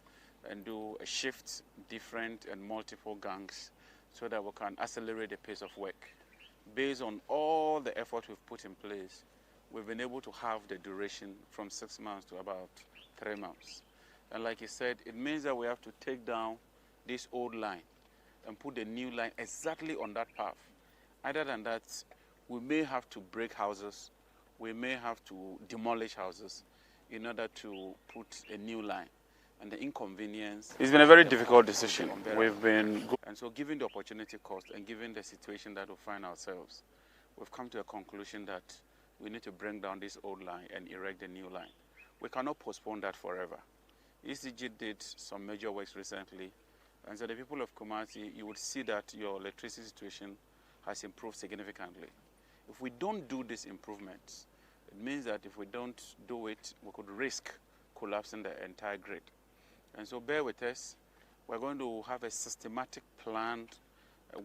and do a shift, different and multiple gangs, so that we can accelerate the pace of work. Based on all the effort we've put in place, we've been able to halve the duration from 6 months to about 3 months. And like you said, it means that we have to take down this old line and put the new line exactly on that path. Other than that, we may have to break houses, we may have to demolish houses in order to put a new line. And the inconvenience. It's been a very difficult decision. We've been, and so given the opportunity cost and given the situation that we find ourselves, we've come to a conclusion that we need to bring down this old line and erect a new line. We cannot postpone that forever. ECG did some major works recently, and so the people of Kumasi, you would see that your electricity situation has improved significantly. If we don't do these improvements, it means that if we don't do it, we could risk collapsing the entire grid. And so bear with us. We're going to have a systematic planned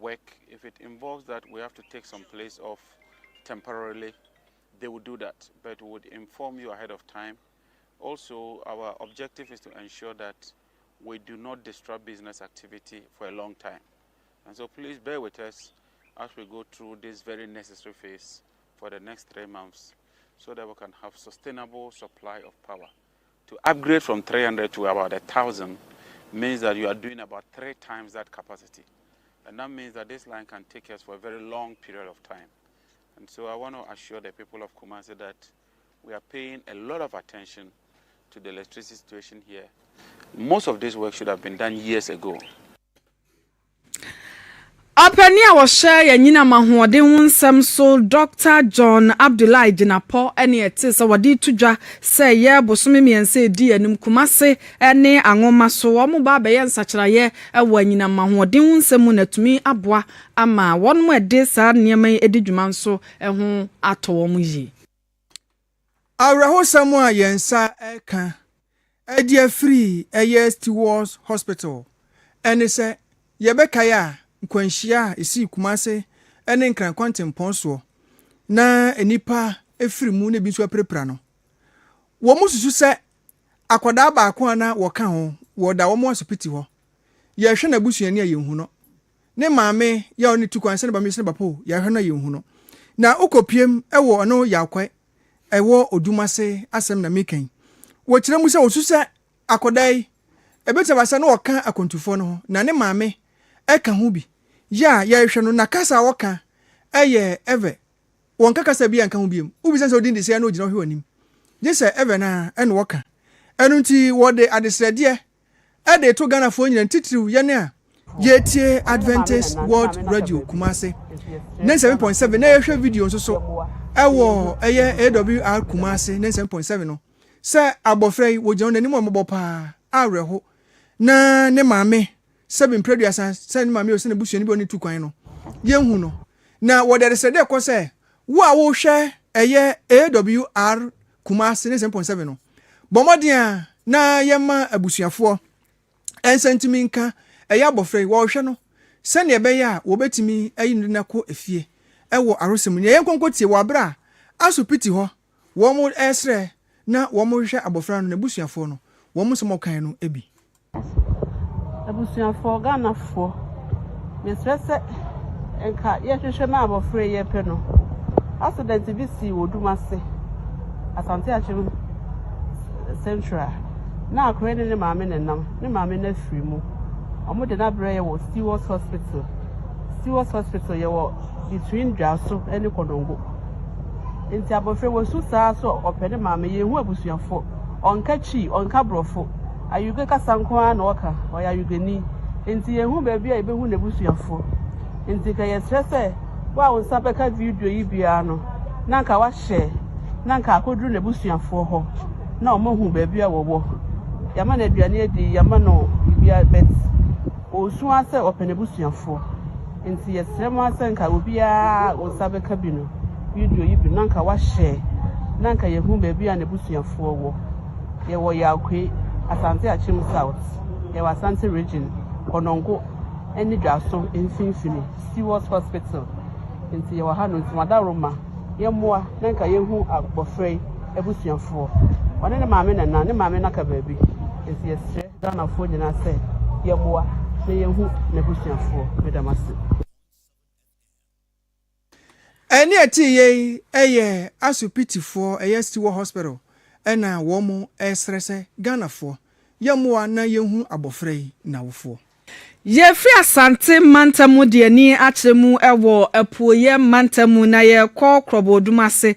work. If it involves that we have to take some place off temporarily, they will do that, but we would inform you ahead of time. Also, our objective is to ensure that we do not disrupt business activity for a long time. And so please bear with us as we go through this very necessary phase for the next 3 months, so that we can have sustainable supply of power. To upgrade from 300 to about 1,000 means that you are doing about 3 times that capacity. And that means that this line can take us for a very long period of time. And so I want to assure the people of Kumasi that we are paying a lot of attention to the electricity situation here. Most of this work should have been done years ago. Apania was share yanyina mahoden wonsam so Dr. John Abdullahi Jinapo ene ete so wadi tudwa say ye bosome miense di anim Kumasi ene anwoma so wo mo ba be ye nsakiraye ewo anyina mahoden wonsam na tumi aboa ama won mo ede sa niam edidwuma nso ho ato wo mo yi. Awraho samu a yensa eka edi free eye Stewards Hospital ene se yebekaya nkwanhia esi Kumasi ene nkran kwantempon so na enipa efiri mu na bi nso aprepra no wo mususu se akwada ba ko ana wo ka ho wo da wo mo asopiti ho ye hwe na busuani a yehu no ne maame ya oni tukwanse ne ba mesi ne bapo ya hwe na yehu no na ukopiem ewo no yakwa ewo odumase asem na mekan wo kire mu se wo susu akwada yi ebetaba se na wo ka akontufo no ho na ne maame eka ho bi ya hwɛ no na kasa wɔka ɛyɛ eve wɔn kasa bi anka ho biem ubi sɛ odin de sɛ no gyina hwɛ anim je sɛ eve na ɛne wɔka ɛno nti wɔde adesrɛdeɛ ɛde to Ghana fo nyina titiriw yɛne a yɛtie Adventist World Radio Kumasi 97.7 na yɛhwɛ video nso so ɛwɔ ɛyɛ Awr Kumasi 97.7 no sɛ abɔfra yi wɔgyina n'anim ɔmɔbɔ paa awerɛho na ne maame sɛbi mpreduasa sɛ ne maame osi ne busuani bi oni tu kwan no yɛnhu no na wɔde adesrɛdeɛ kɔ sɛ wo a wohwɛ ɛyɛ Awr Kumasi 97.7 no bɔmmɔden a na yɛma abusuafoɔ ɛnsɛntimi nka ɛyɛ abɔfra yi wɔhwɛ no sɛnea ɛbɛyɛ a wɔbɛtumi ayi no na kɔ efie ɛwɔ arosɛm ne yɛn konko tie wɔ abra asopiti hɔ wɔn mo ɛsrɛ na wɔn mo hwɛ abɔfra no na abusuafoɔ no wɔn mo sɔmɔ kan no ebi abusuafoɔ Ghanafoɔ mesrɛ sɛ enka yɛhwehwɛ na abɔfra yi yɛpɛ no accident bi si wɔ Dumase Asante Akyem Central na akɔrɛ ne maame ne nam ne maame na firi mu ɔmo de na brɛ yɛ wɔ Stewart Hospital yɛ wɔ between Dwaso ne Kodongo nti abɔfra wɔ su saa so ɔpɛ ne maame yɛ hu abusuafoɔ ɔnka chi ɔnka brɔfo ayuge kasa nko a na ɔka ɔyɛ ayugeni nti yɛ hu baabi a yɛbɛhu na abusuafoɔ nti ka yɛsrɛ sɛ wa wo nsa bɛka video yi bia no na nka wahyɛ na nka akoduru na abusuafoɔ hɔ na ɔmo hu baabi a wɔwɔ yama na aduane adi yama no bibia bet osu ase ɔpɛ na abusuafoɔ nti yɛsrɛ mo ase nka obia wo nsa bɛka bi no video yi bi na nka wahyɛ na nka yɛhu baabi a na abusuafoɔ wɔ yɛwɔ Yakwe Asante Akyem South yɛwɔ Asante region Konongo ɛne Dwaso mfimfini Stewart Hospital nti yɛwɔ ha no nti madaroma yɛmmoa na nka yɛhu abɔfra yi abusuafoɔ ɔne ne maame na ne maame naka baabi nti yɛsrɛ Ghanafoɔ nyinaa sɛ yɛmmoa na yɛhu n'abusuafoɔ medamase ɛne ɛti yɛ ɛyɛ asopitifoɔ ɛyɛ Stewart Hospital ɛna wɔn mo ɛsrɛ sɛ Ghanafoɔ yɛmmoa na yɛhu abɔfra yi na wofoɔ Yefri Asante mantamu de ani akyeremu ɛwɔ apuoye mantamu na yɛkɔ Krobodumase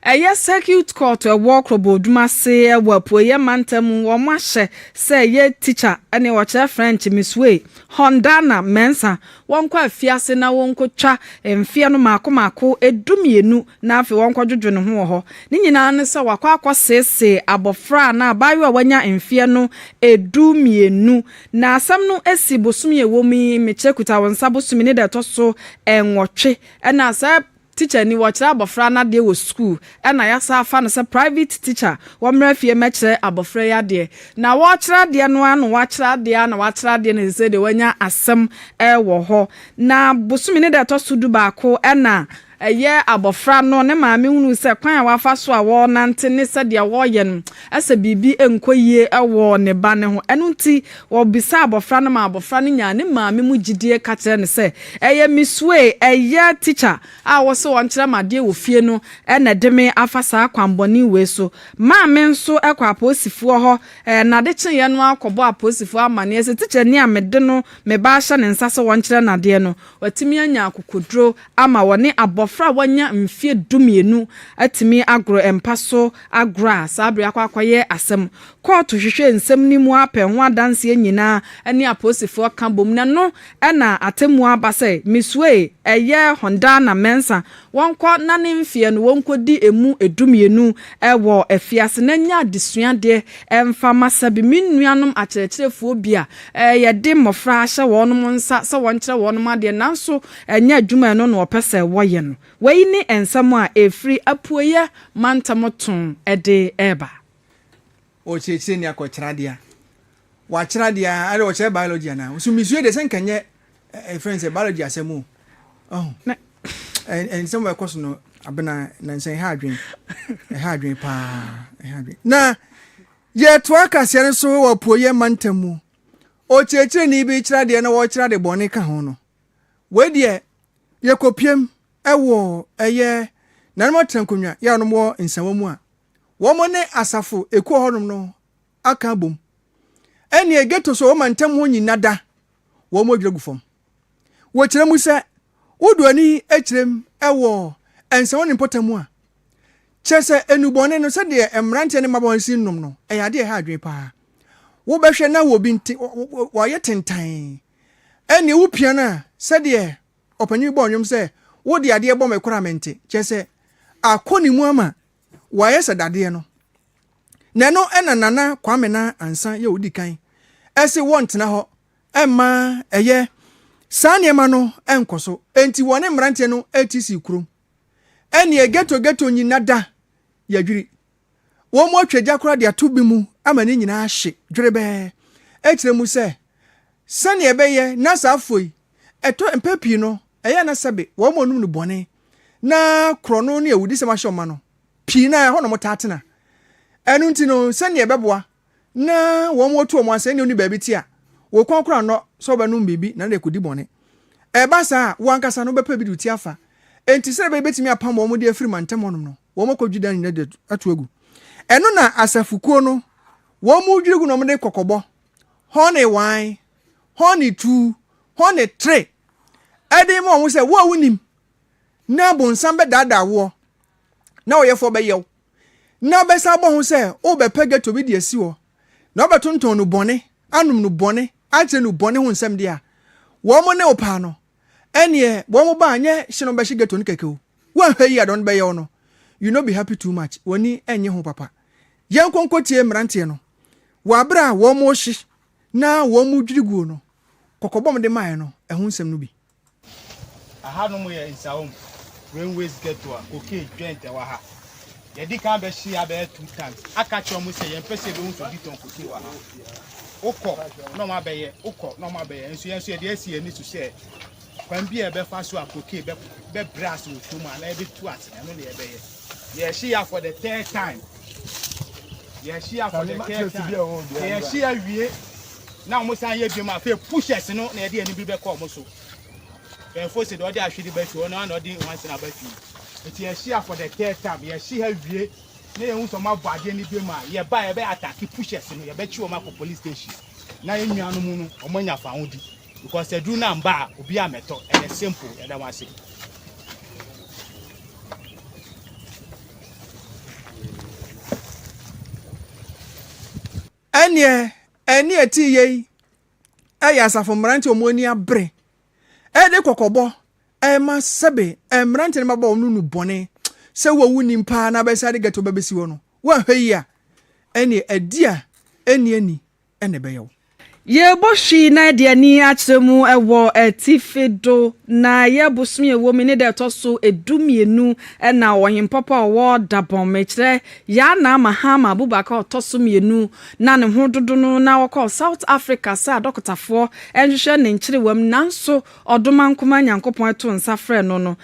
ɛyɛ circuit court ɛwɔ Krobodumase ɛwɔ apuoye mantamu wɔn ahyɛ sɛ yɛ teacher ɛne wɔkyerɛ French Miss Way Hondana Mensa wɔn kɔ afiase na wɔn kɔtwa mfie no maako edumienu na afi wɔn kɔ dwodwo ne ho wɔ hɔ ne nyinaa ne sɛ wakɔ akɔsese abɔfra na abayo a wanya mfie no edumienu na asɛm no esi bosom ye wo mi meche kuta won sabo sumi ne de to so enwotwe na sa teacher ni wɔkyerɛ abɔfra na de wɔ school na yasa afa no sɛ private teacher wɔmra fie mɛkyerɛ abɔfra ya de na wɔkyerɛ de no ano wɔkyerɛ de na wɔkyerɛ de ne sɛ de wanya asɛm wɔ hɔ na bosom ne de to so du baako na ɛyɛ abɔfra no ne maame hunu sɛ kwan a wafa so a wɔnante ne sɛ de wɔyɛ no ɛsɛ bibi enkoyie ɛwɔ ne ba ne ho ɛno nti wɔbisa abɔfra no ma abɔfra no nya ne maame mu gidie ka kyerɛ ne sɛ ɛyɛ miswe ɛyɛ teacher a wɔsɛ wɔn kyerɛ made wɔ fie no ɛna de me afa saa kwambɔne we so maame nso ɛkɔ aposifoɔ hɔ na de kyeɛ no akɔbɔ aposifoɔ amane ɛsɛ teacher ni a mede no me ba hyɛ ne nsa so wɔn kyerɛ nade no watimi anya akokodro ama wɔne abɔfra wanya mfie dumienu atimi agro empaso agra sabre akwaye asem court hwehwe nsem ni mu apɛ ho adanse nyinaa ani aposifoɔ ka bom na no ɛna atemu aba sɛ miswe ɛyɛ Hondana Mensa wɔnkɔ na ne mfie no wɔnkɔdi emu edumienu ɛwɔ afiase na nya adesua de ɛmfa masabi minnuanom akyerɛkyerɛfoɔ bia yɛde mmɔfra ahyɛ wɔnom nsa sɛ wɔnkyerɛ wɔnom ade nanso ɛnya adwuma no na wɔpɛ sɛ wɔyɛ no wei ni ensam a efri apuoye mantamoton ede eba o cheche ni akokyerade a wa kyerade a ale o kyerɛ biology na so misue de sɛ nkanye friends biology asɛm oh and some of course no abena na nsɛn ha adwen pa na ye to akase ne so wɔ apuoye mantamu o cheche ni bi kyerade na wɔ kyerade bɔne ka ho no we de ye kopiem ewo eye nanmo trankonwa ya no mo nsawo mu a wo mo ne asafo eku honom no aka bom eni egeto so wo mantam ho nyina da wo mo dwegu fam wo kyerɛ mu sɛ woduani akyerɛm ɛwɔ ɛnsa wɔn mpɔtamu a kyerɛ sɛ enubɔne no sɛ deɛ mmeranteɛ ne mmabaawa si nom no ɛyɛ adeɛ ɛha adwene paa wobɛhwɛ na wɔ bi nte wɔyɛ tentan ɛne wo pia no a sɛdeɛ ɔpanyin bɔ ɔnwom sɛ wode adeɛ bɔ mɛkora mente kyerɛ sɛ akɔ ne mu ama wɔayɛ sɛ dadeɛ no na ɛno ɛna nana kwame na ansa yɛ wodi kan ɛse wɔntena hɔ ɛma ɛyɛ saa nneɛma no ɛnkɔ so enti wɔne mmeranteɛ no ɛti si kurom ɛne geto nyina da yɛdwiri wɔn mu atwagya koraa de ato bi mu ama ne nyinaa hye dwerebɛɛ ɛkyerɛ mu sɛ sɛnea ɛbɛyɛ na saa afoi ɛtɔ mpɛ pii no ɛyɛ na sɛbe wɔn mu onum no bɔne na korɔ no ne awudi sɛm ahyɛ ɔma no pii na ɛhɔ na mo taatena ɛno nti no sɛnea ɛbɛboa na wɔn mu otu wɔn asɛn ne oni baabi ti a wɔkɔn koraa no sɛ ɔbɛnom biribi na de kodi bɔne ɛba saa wɔn ankasa no bɛpɛ bi de ti afa enti sɛ bɛbɛtumi apam wɔn de afiri mantam hɔnom no wɔn kɔ dwuda nyina de ato agu ɛno na asafukuo no wɔn mu dwirigu na wɔn de kɔkɔbɔ hɔ ne wan hɔ ne tu hɔ ne tre ɛde ma wɔn sɛ wo a wonim na bonsam bɛdaadaa woɔ na ɔyɛfo bɛyɛw na bɛsa bɔ ho sɛ o bɛpɛ geto bi de asi hɔ na ɔbɛtontɔn no bɔne anom no bɔne akyerɛ no bɔne ho nsɛm deɛ a wɔn mo ne wo paa no ɛneɛ wɔn mo ba anyɛ hye no bɛhye geto no kɛkɛ o wɔahwɛ yi adɔn bɛyɛw no you no be happy too much wɔni ɛnyɛ ho papa yɛn nkɔnkɔ tie mmeranteɛ no wɔabrɛ a wɔn mo hye na wɔn mo dwiri guo no kɔkɔbɔm de maaɛ no ɛho nsɛm no bi aha no mo yɛ nsawom railways geto a koke joint ɛwɔ ha yɛdi kan bɛhye abɛyɛ 2 times aka kyerɛ mo sɛ yɛmpɛ sɛ bɛhu sɛ ditɔn koke wɔ ha wokɔ na ɔma bɛyɛ wokɔ na ɔma bɛyɛ nso yɛn nso yɛde asi yɛn ni so sɛ kwan bi a ɛbɛfa so a koke bɛbrɛ ase wɔ tom a na yɛbɛtu ase ɛno ne yɛbɛyɛ yɛhye ya for the third time yɛhye ya for the third time yɛhye ya wie na ɔmo san yɛ biom afei pushers no na yɛde ani bi bɛkɔ ɔmo so bɛnfo sɛ deɛ ɔde ahwede bɛfi hɔ na ɔde wansi na bɛfi nti yɛhye ya for the third time yɛhye ya wie na yɛhu sɛ ɔmo abɔ adeɛ no biom a yɛba yɛbɛ atake pushers no yɛbɛkyi ɔmo akɔ police station na yɛn nua no mu no ɔmo anya fa ho di because ɛduru na mba a obi amɛtɔ ɛyɛ simple yɛda mo ase ɛne ɛti yei ɛyɛ asafo mmerante ɔmo ani abere ɛde kɔkɔbɔ ɛma sɛbe mmerante no mabɔ ɔno no bɔne sɛ wɔwu nimpa na bɛsa de geto bɛbɛsi hɔ no wɔahwɛ yi a ɛne adi a ɛne ɛne bɛyɛw Yeboshi na diani akyeremu ewo etifedo na yebosom ewo me ne de toso edumienu na ohempapa owo dabon mekire ya na mahama abubakar toso mienu na ne ho dodo no na wokọ South Africa sa dokotafo enhwehwe ne nkyerewam nanso odomankoma nyankopon eto nsa frɛ no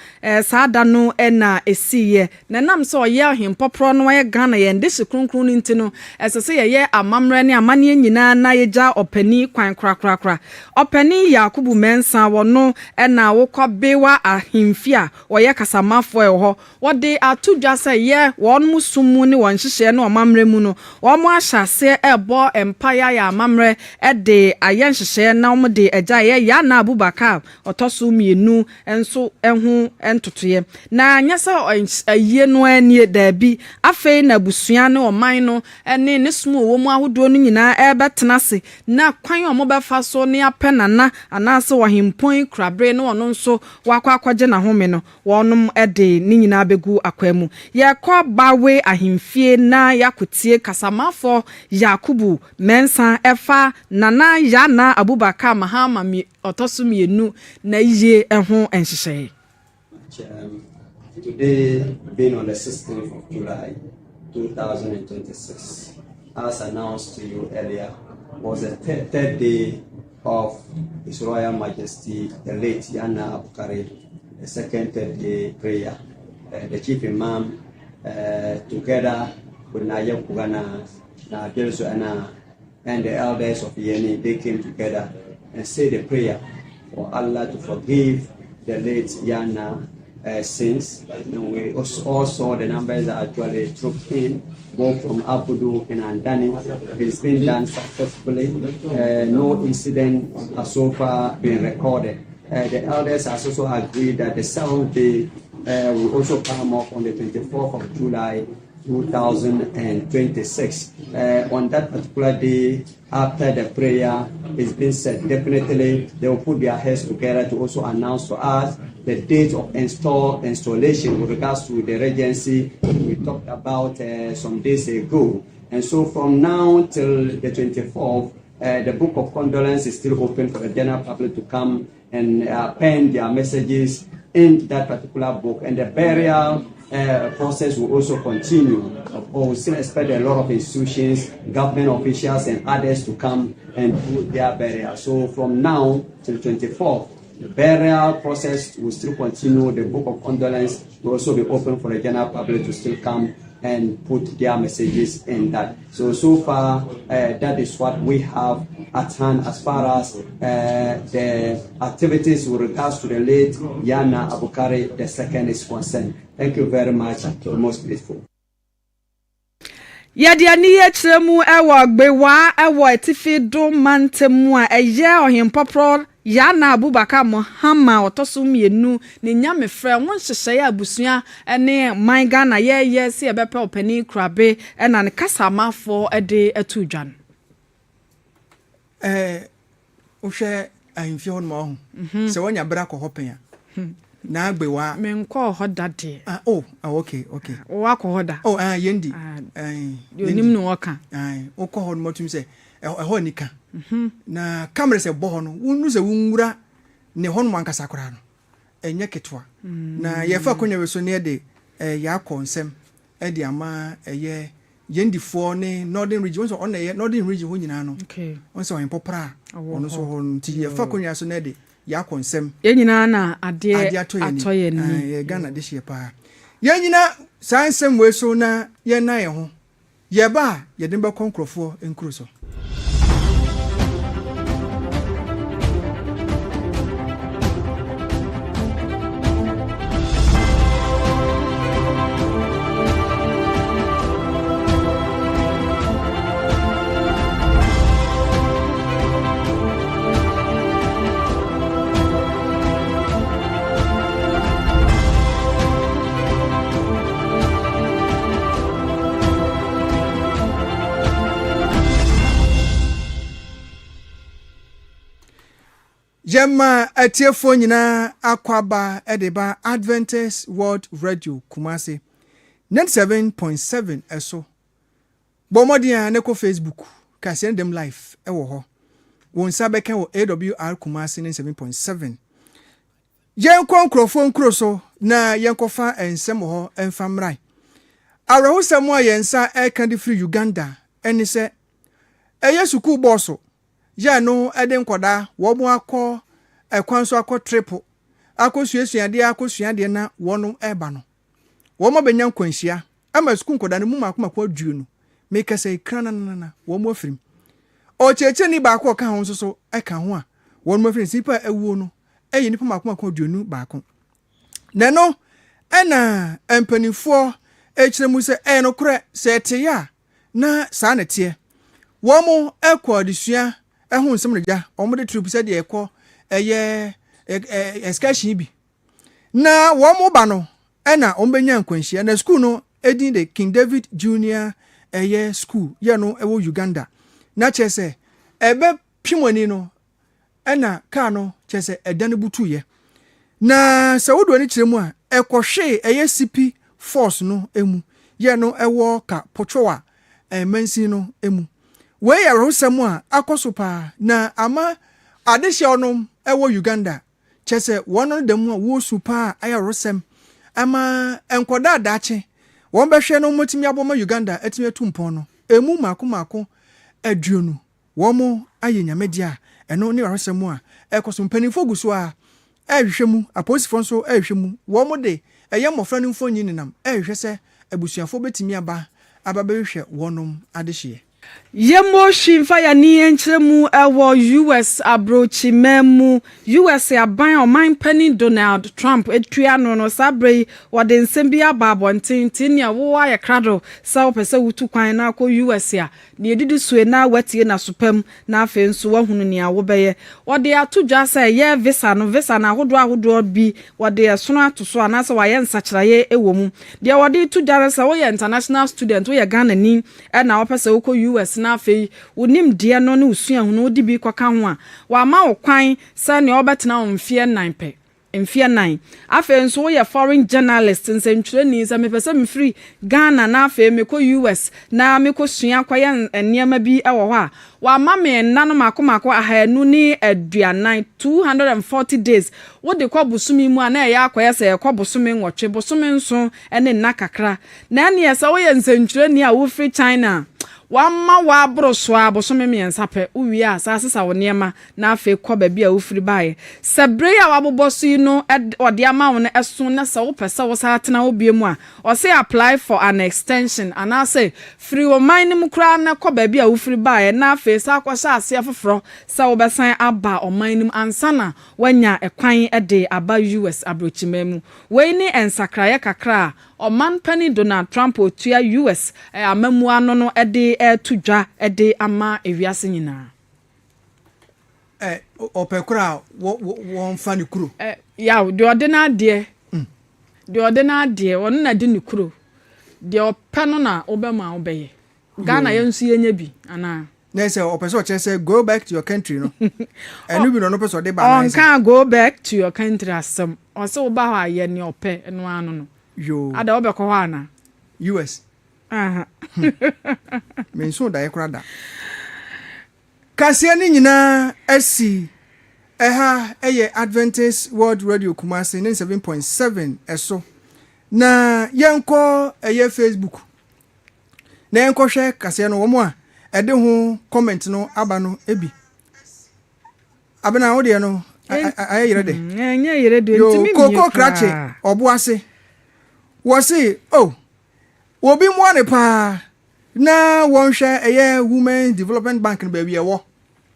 saa da no na esiye na nam so oye ohempapa no ye Ghana ye ndesi kronkron no ntino esese ye amamre ne amane nyina na yeja opani kwan krakrakra opani Yakubu Mensa wono na wokọ bewa ahimfia oye kasamafo ho wode atudwa se ye won musumu ne won hyehye ne omamre mu no omo ahyase ebo empire ya amamre de ayen hyehye na omo de agya ye ya na Abubakar otoso mienu enso ehu entotoye na nyasa aye no ani dabi afei na busua ne oman no ne sumu wo mu ahodo no nyina ebetenase na kwan omo befa so ne apenana anase wahempon krabre ne ono nso wakwakwagye na home no wonom de ne nyina begu akwamu yekọ bawe ahemfie na yakotie kasamafo Yakubu Mensa efa nana ya na Abubakar Mahama otoso mienu na ye eho enhyehye. Today being on the 16th of July 2026 as announced to you earlier was the third day of His Royal Majesty the late Yana Abukari, the second third day prayer. The Chief Imam, together with Naya Kugana, Najelso and the elders of Yeni, they came together and said a prayer for Allah to forgive the late Yana sins. And we also saw the numbers that actually trooped in, both from Abudu and Andani. It's been done successfully. No incident has so far been recorded. the elders has also agreed that the 7th day will also come up on the 24th of July 2026. On that particular day, after the prayer is being said, definitely they will put their heads together to also announce to us the date of installation with regards to the regency we talked about some days ago. And so from now till the 24th, the book of condolence is still open for the general public to come and pen their messages in that particular book. And the burial process will also continue. We still expect a lot of institutions, government officials, and others to come and do their burial. So from now till 24th, the burial process will still continue. The book of condolence will also be open for the general public to still come and put their messages in that. So far, that is what we have at hand as far as the activities with regards to the late Yana Abukari II is concerned. Thank you very much. I'm most grateful. Yadi aniye chemu ewa gbewa ewa etifi do mantemu a eye ohempopro Yana Abubakar Muhammad otosumienu ne nyame frɛ won hyehyɛ abusua ene man Ghana ye se ebepe opani krabe na ne kasamafo de atudwan ohwɛ ahemfie hɔ no ma ho sɛ wonya bra kɔ hɔ pɛn na agbewa menkɔ hɔ dade okay wa kɔ hɔ da yendi yonim no waka wokɔ hɔ no matum sɛ ɛhɔ nika na kamera sɛ bɔ hɔ no wonu sɛ wunwura ne hɔ no ankasa kora no ɛnyɛ ketwa na yɛfa konya we so ne de yakɔ nsɛm de ama ɛyɛ yendifoɔ ne northern region so on ɛyɛ northern region hɔ nyinaa no on sɛ ɔyɛ popra ɔno so hɔ no ti yɛfa konya so ne de yakɔ nsɛm nyinaa na ade atɔyɛ ni Ghana de hye pa nyina saa nsɛm we so na yɛ na yɛ ho yɛba yɛde bɛkɔ nkrɔfoɔ nkuro so Jema atiefo nyina akwaba edeba Adventist World Radio Kumasi 97.7 eso bomodia ne ko Facebook ka send them live ewo ho won sabeka wo Awr Kumasi 97.7 yen konkrofo nkro so na yen kofa ensem ho enfamrai awrehosam a yensa eka di free Uganda eni se eyesuku boso ya no eden koda wo mu akọ ekwanso akọ triple akọsuasuade akọsuade na wono eba no wo mo benya nkwanhia ama sukun koda no mu makoma aduo no make say krana na wo mo afirim o cheche ni ba akọ ka ho so eka ho a wo mo afirim sipa ewuo no eyi nipa makoma aduo no ba akọ na no ena empanifo echiremu se no kore se teya na sa na tie wo mo ekọ adesua ehun nsem reja omode trip se de ekọ eye excursion bi na wo mo ba no na ombenya nkwanhia na school no edin de King David Junior eye school ye no ewo Uganda na chese ebe pimoni no na ka no chese edane butu ye na se wodo ni kiremu a ekohwe eye CP force no emu ye no ewo ka potrowa mansi no emu we ya rosam a akoso pa na ama adehye onom ewo Uganda chese wono dem a wo supa aya rosam ama enkoda adache won behwe no motimi aboma Uganda etimi etumpon no emu mako aduonu wo mo aye nyamedia eno ne rosam a ekoso mpanifo guso a ehwehwemu aposifo nso ehwehwemu wo mo de eye mofra no mfonyi ninam ehwehwe se abusuafo betimi aba behwehwe wonom adehye Yemo shimfa ya ni enchemu ewo US abrochi memu US aban oman penny Donald Trump etua no sabre wode nsem bia babontintin ya wo ya krado sa opese wutu kwan na ko US ya ne edidi sue na watie na sopam na afa nso wahunu ne awobeye wode atodwa sa ye visa na ahodo bi wode esono atoso anase waye nsakiraye ewomu de wode tudare sa wo ye international student wo ye Ghana ni na opese wo ko US na afei wonim de no ne usua hu no di bi kwaka ho a wa ma wo kwan sa ne obetena mfie 9 pe mfie 9 afei nso wo ye foreign journalist nsentwireni sa me pese me free Ghana na afei me ko US na me ko sua kwaye eniema bi ewo ho a wa ma me nanu mako ahanu ni aduanan 240 days wo de kwa busumi mu a na ya akoye se kwa busumi nwotwe busumi nso ene nna kakra na ne yesa wo ye nsentwireni a wo free China wamma wa broso abosome miensa pe uwi a sasesa woniema na afi kwa baby a ufiri bae sebre ya waboboso yi no ode ama wo no eso na se wo pese wo sa atena obie mu a o say apply for an extension and I say free wo mine mu kra na kwa baby a ufiri bae na afi sa akwasha ase afoforo sa wo besan aba o mine mu ansana wanya ekwan de aba US abrochimemu we ni ensakraye kakra Oman penny Donald Trump otua US amamu ano no de tudwa de ama ewiase nyina opekura won fa ni kuro ya de ordinary de ordinary won na de ni kuro de ope no na obema obeye Ghana yensu yenya bi ana na say opese o chese go back to your country no enu bi no pese o de ba na on can go back to your country asem o se oba ha ye ni ope no ano no yo ada obekọ ho ana US aha men so da yekrada kasia ni nyina asi eha eye Adventist World Radio Kumasi 97.7 eso na yenko eye Facebook na yenko hwe kasia no wo mo a ede ho comment no aba no ebi abena wo de no aye yere de enya yere de ntimi koko krache obo ase wasi obi mo ne pa na won hwe eye Women Development Bank no ba wi ewo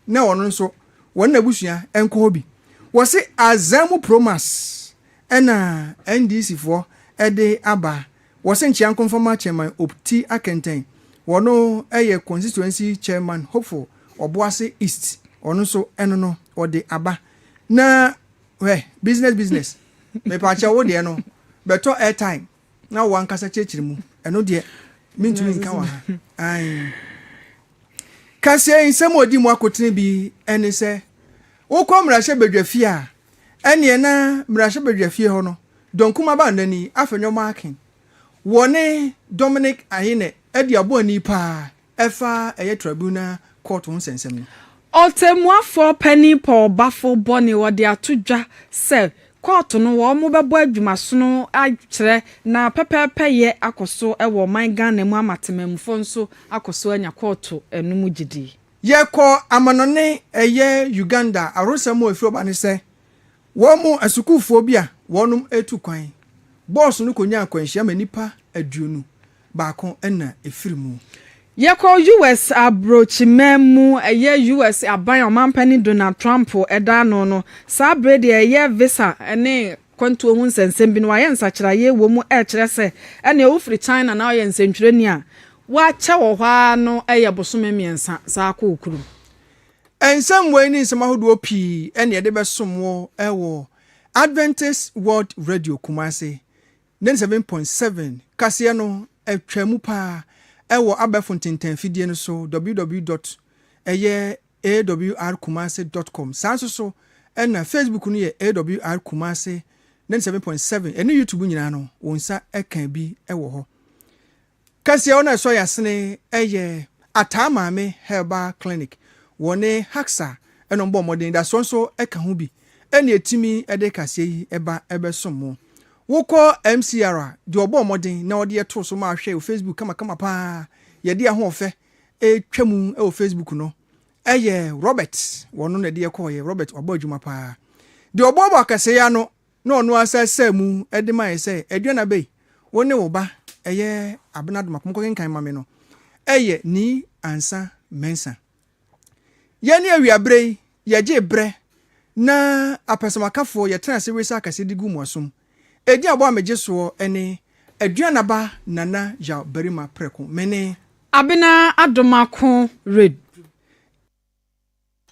na wono nso won na busua enko bi wasi Azamu Promise ena NDC fo ede aba wasi nchian conformer chairman Opti Akenten wono eye constituency chairman hopeful Obuase East wono nso eno no ode aba na business me pa cha wo de no beto airtime na wan kasa chechiri mu eno de mintumi nka wa ai kase nsem odi mu akotene bi ene se wo ko mrahye bedwafie a ene na mrahye bedwafie ho no donkuma ba nani afenyo marking wone Dominic Ayine edi abo ani pa efa eye tribunal court ho sensem no Otemwafo penny Paul bafo boni wode atodwa se court no wo mo bebo adwumaso no akire na pepepe ye akoso ewo man Ghana mu amatemamfo nso akoso anya court enum gidi ye ko amanone eye Uganda arosamo afiro ba ne se wo mo asukufo bia wonum etu kwan boss no konya akwanhia manipa aduonu baako na efirimu Yeko US abrochimemu eye US aban oman penny Donald Trump eda no sabre de eye visa ene kwantu hu nsensem bi no aye nsakiraye wo mu kire se ene ofri China na aye nsentwireni a wa che wo hwa no eye bosome miensa sa akokuru ensem we ni nsema hodo pi ene de besomwo ewo Adventist World Radio Kumasi 97.7 kase no atwamu pa ewo abefontinten fidie no so www.awrkumasi.com sanso na Facebook no ye AWR Kumasi 97.7 ene YouTube nyina no wonsa ekan bi ewo ho kase ona so yasene eye Atamame Herbal Clinic wone Haksa eno mbo modern da so eka ho bi ene etimi ede kase yi eba ebesomo woko MCR di obo modern na ode yeto so ma hwe Facebook kama pa ye de ho ofe twam e Facebook no eye Robert wono na de yekoye Robert obo adwuma pa di obo akase ya no na ono asasa mu ede man se aduana bei woni wo ba eye abenadoma komko kenkan mame no eye ni ansa mensa yani awiabre yaje bre na apesamakafo yetena se wesa akase digu muasom edi abo ameje so ene aduanaba nana ja berima preko mene abena adomako red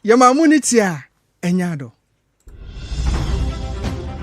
yamamuni tia enyado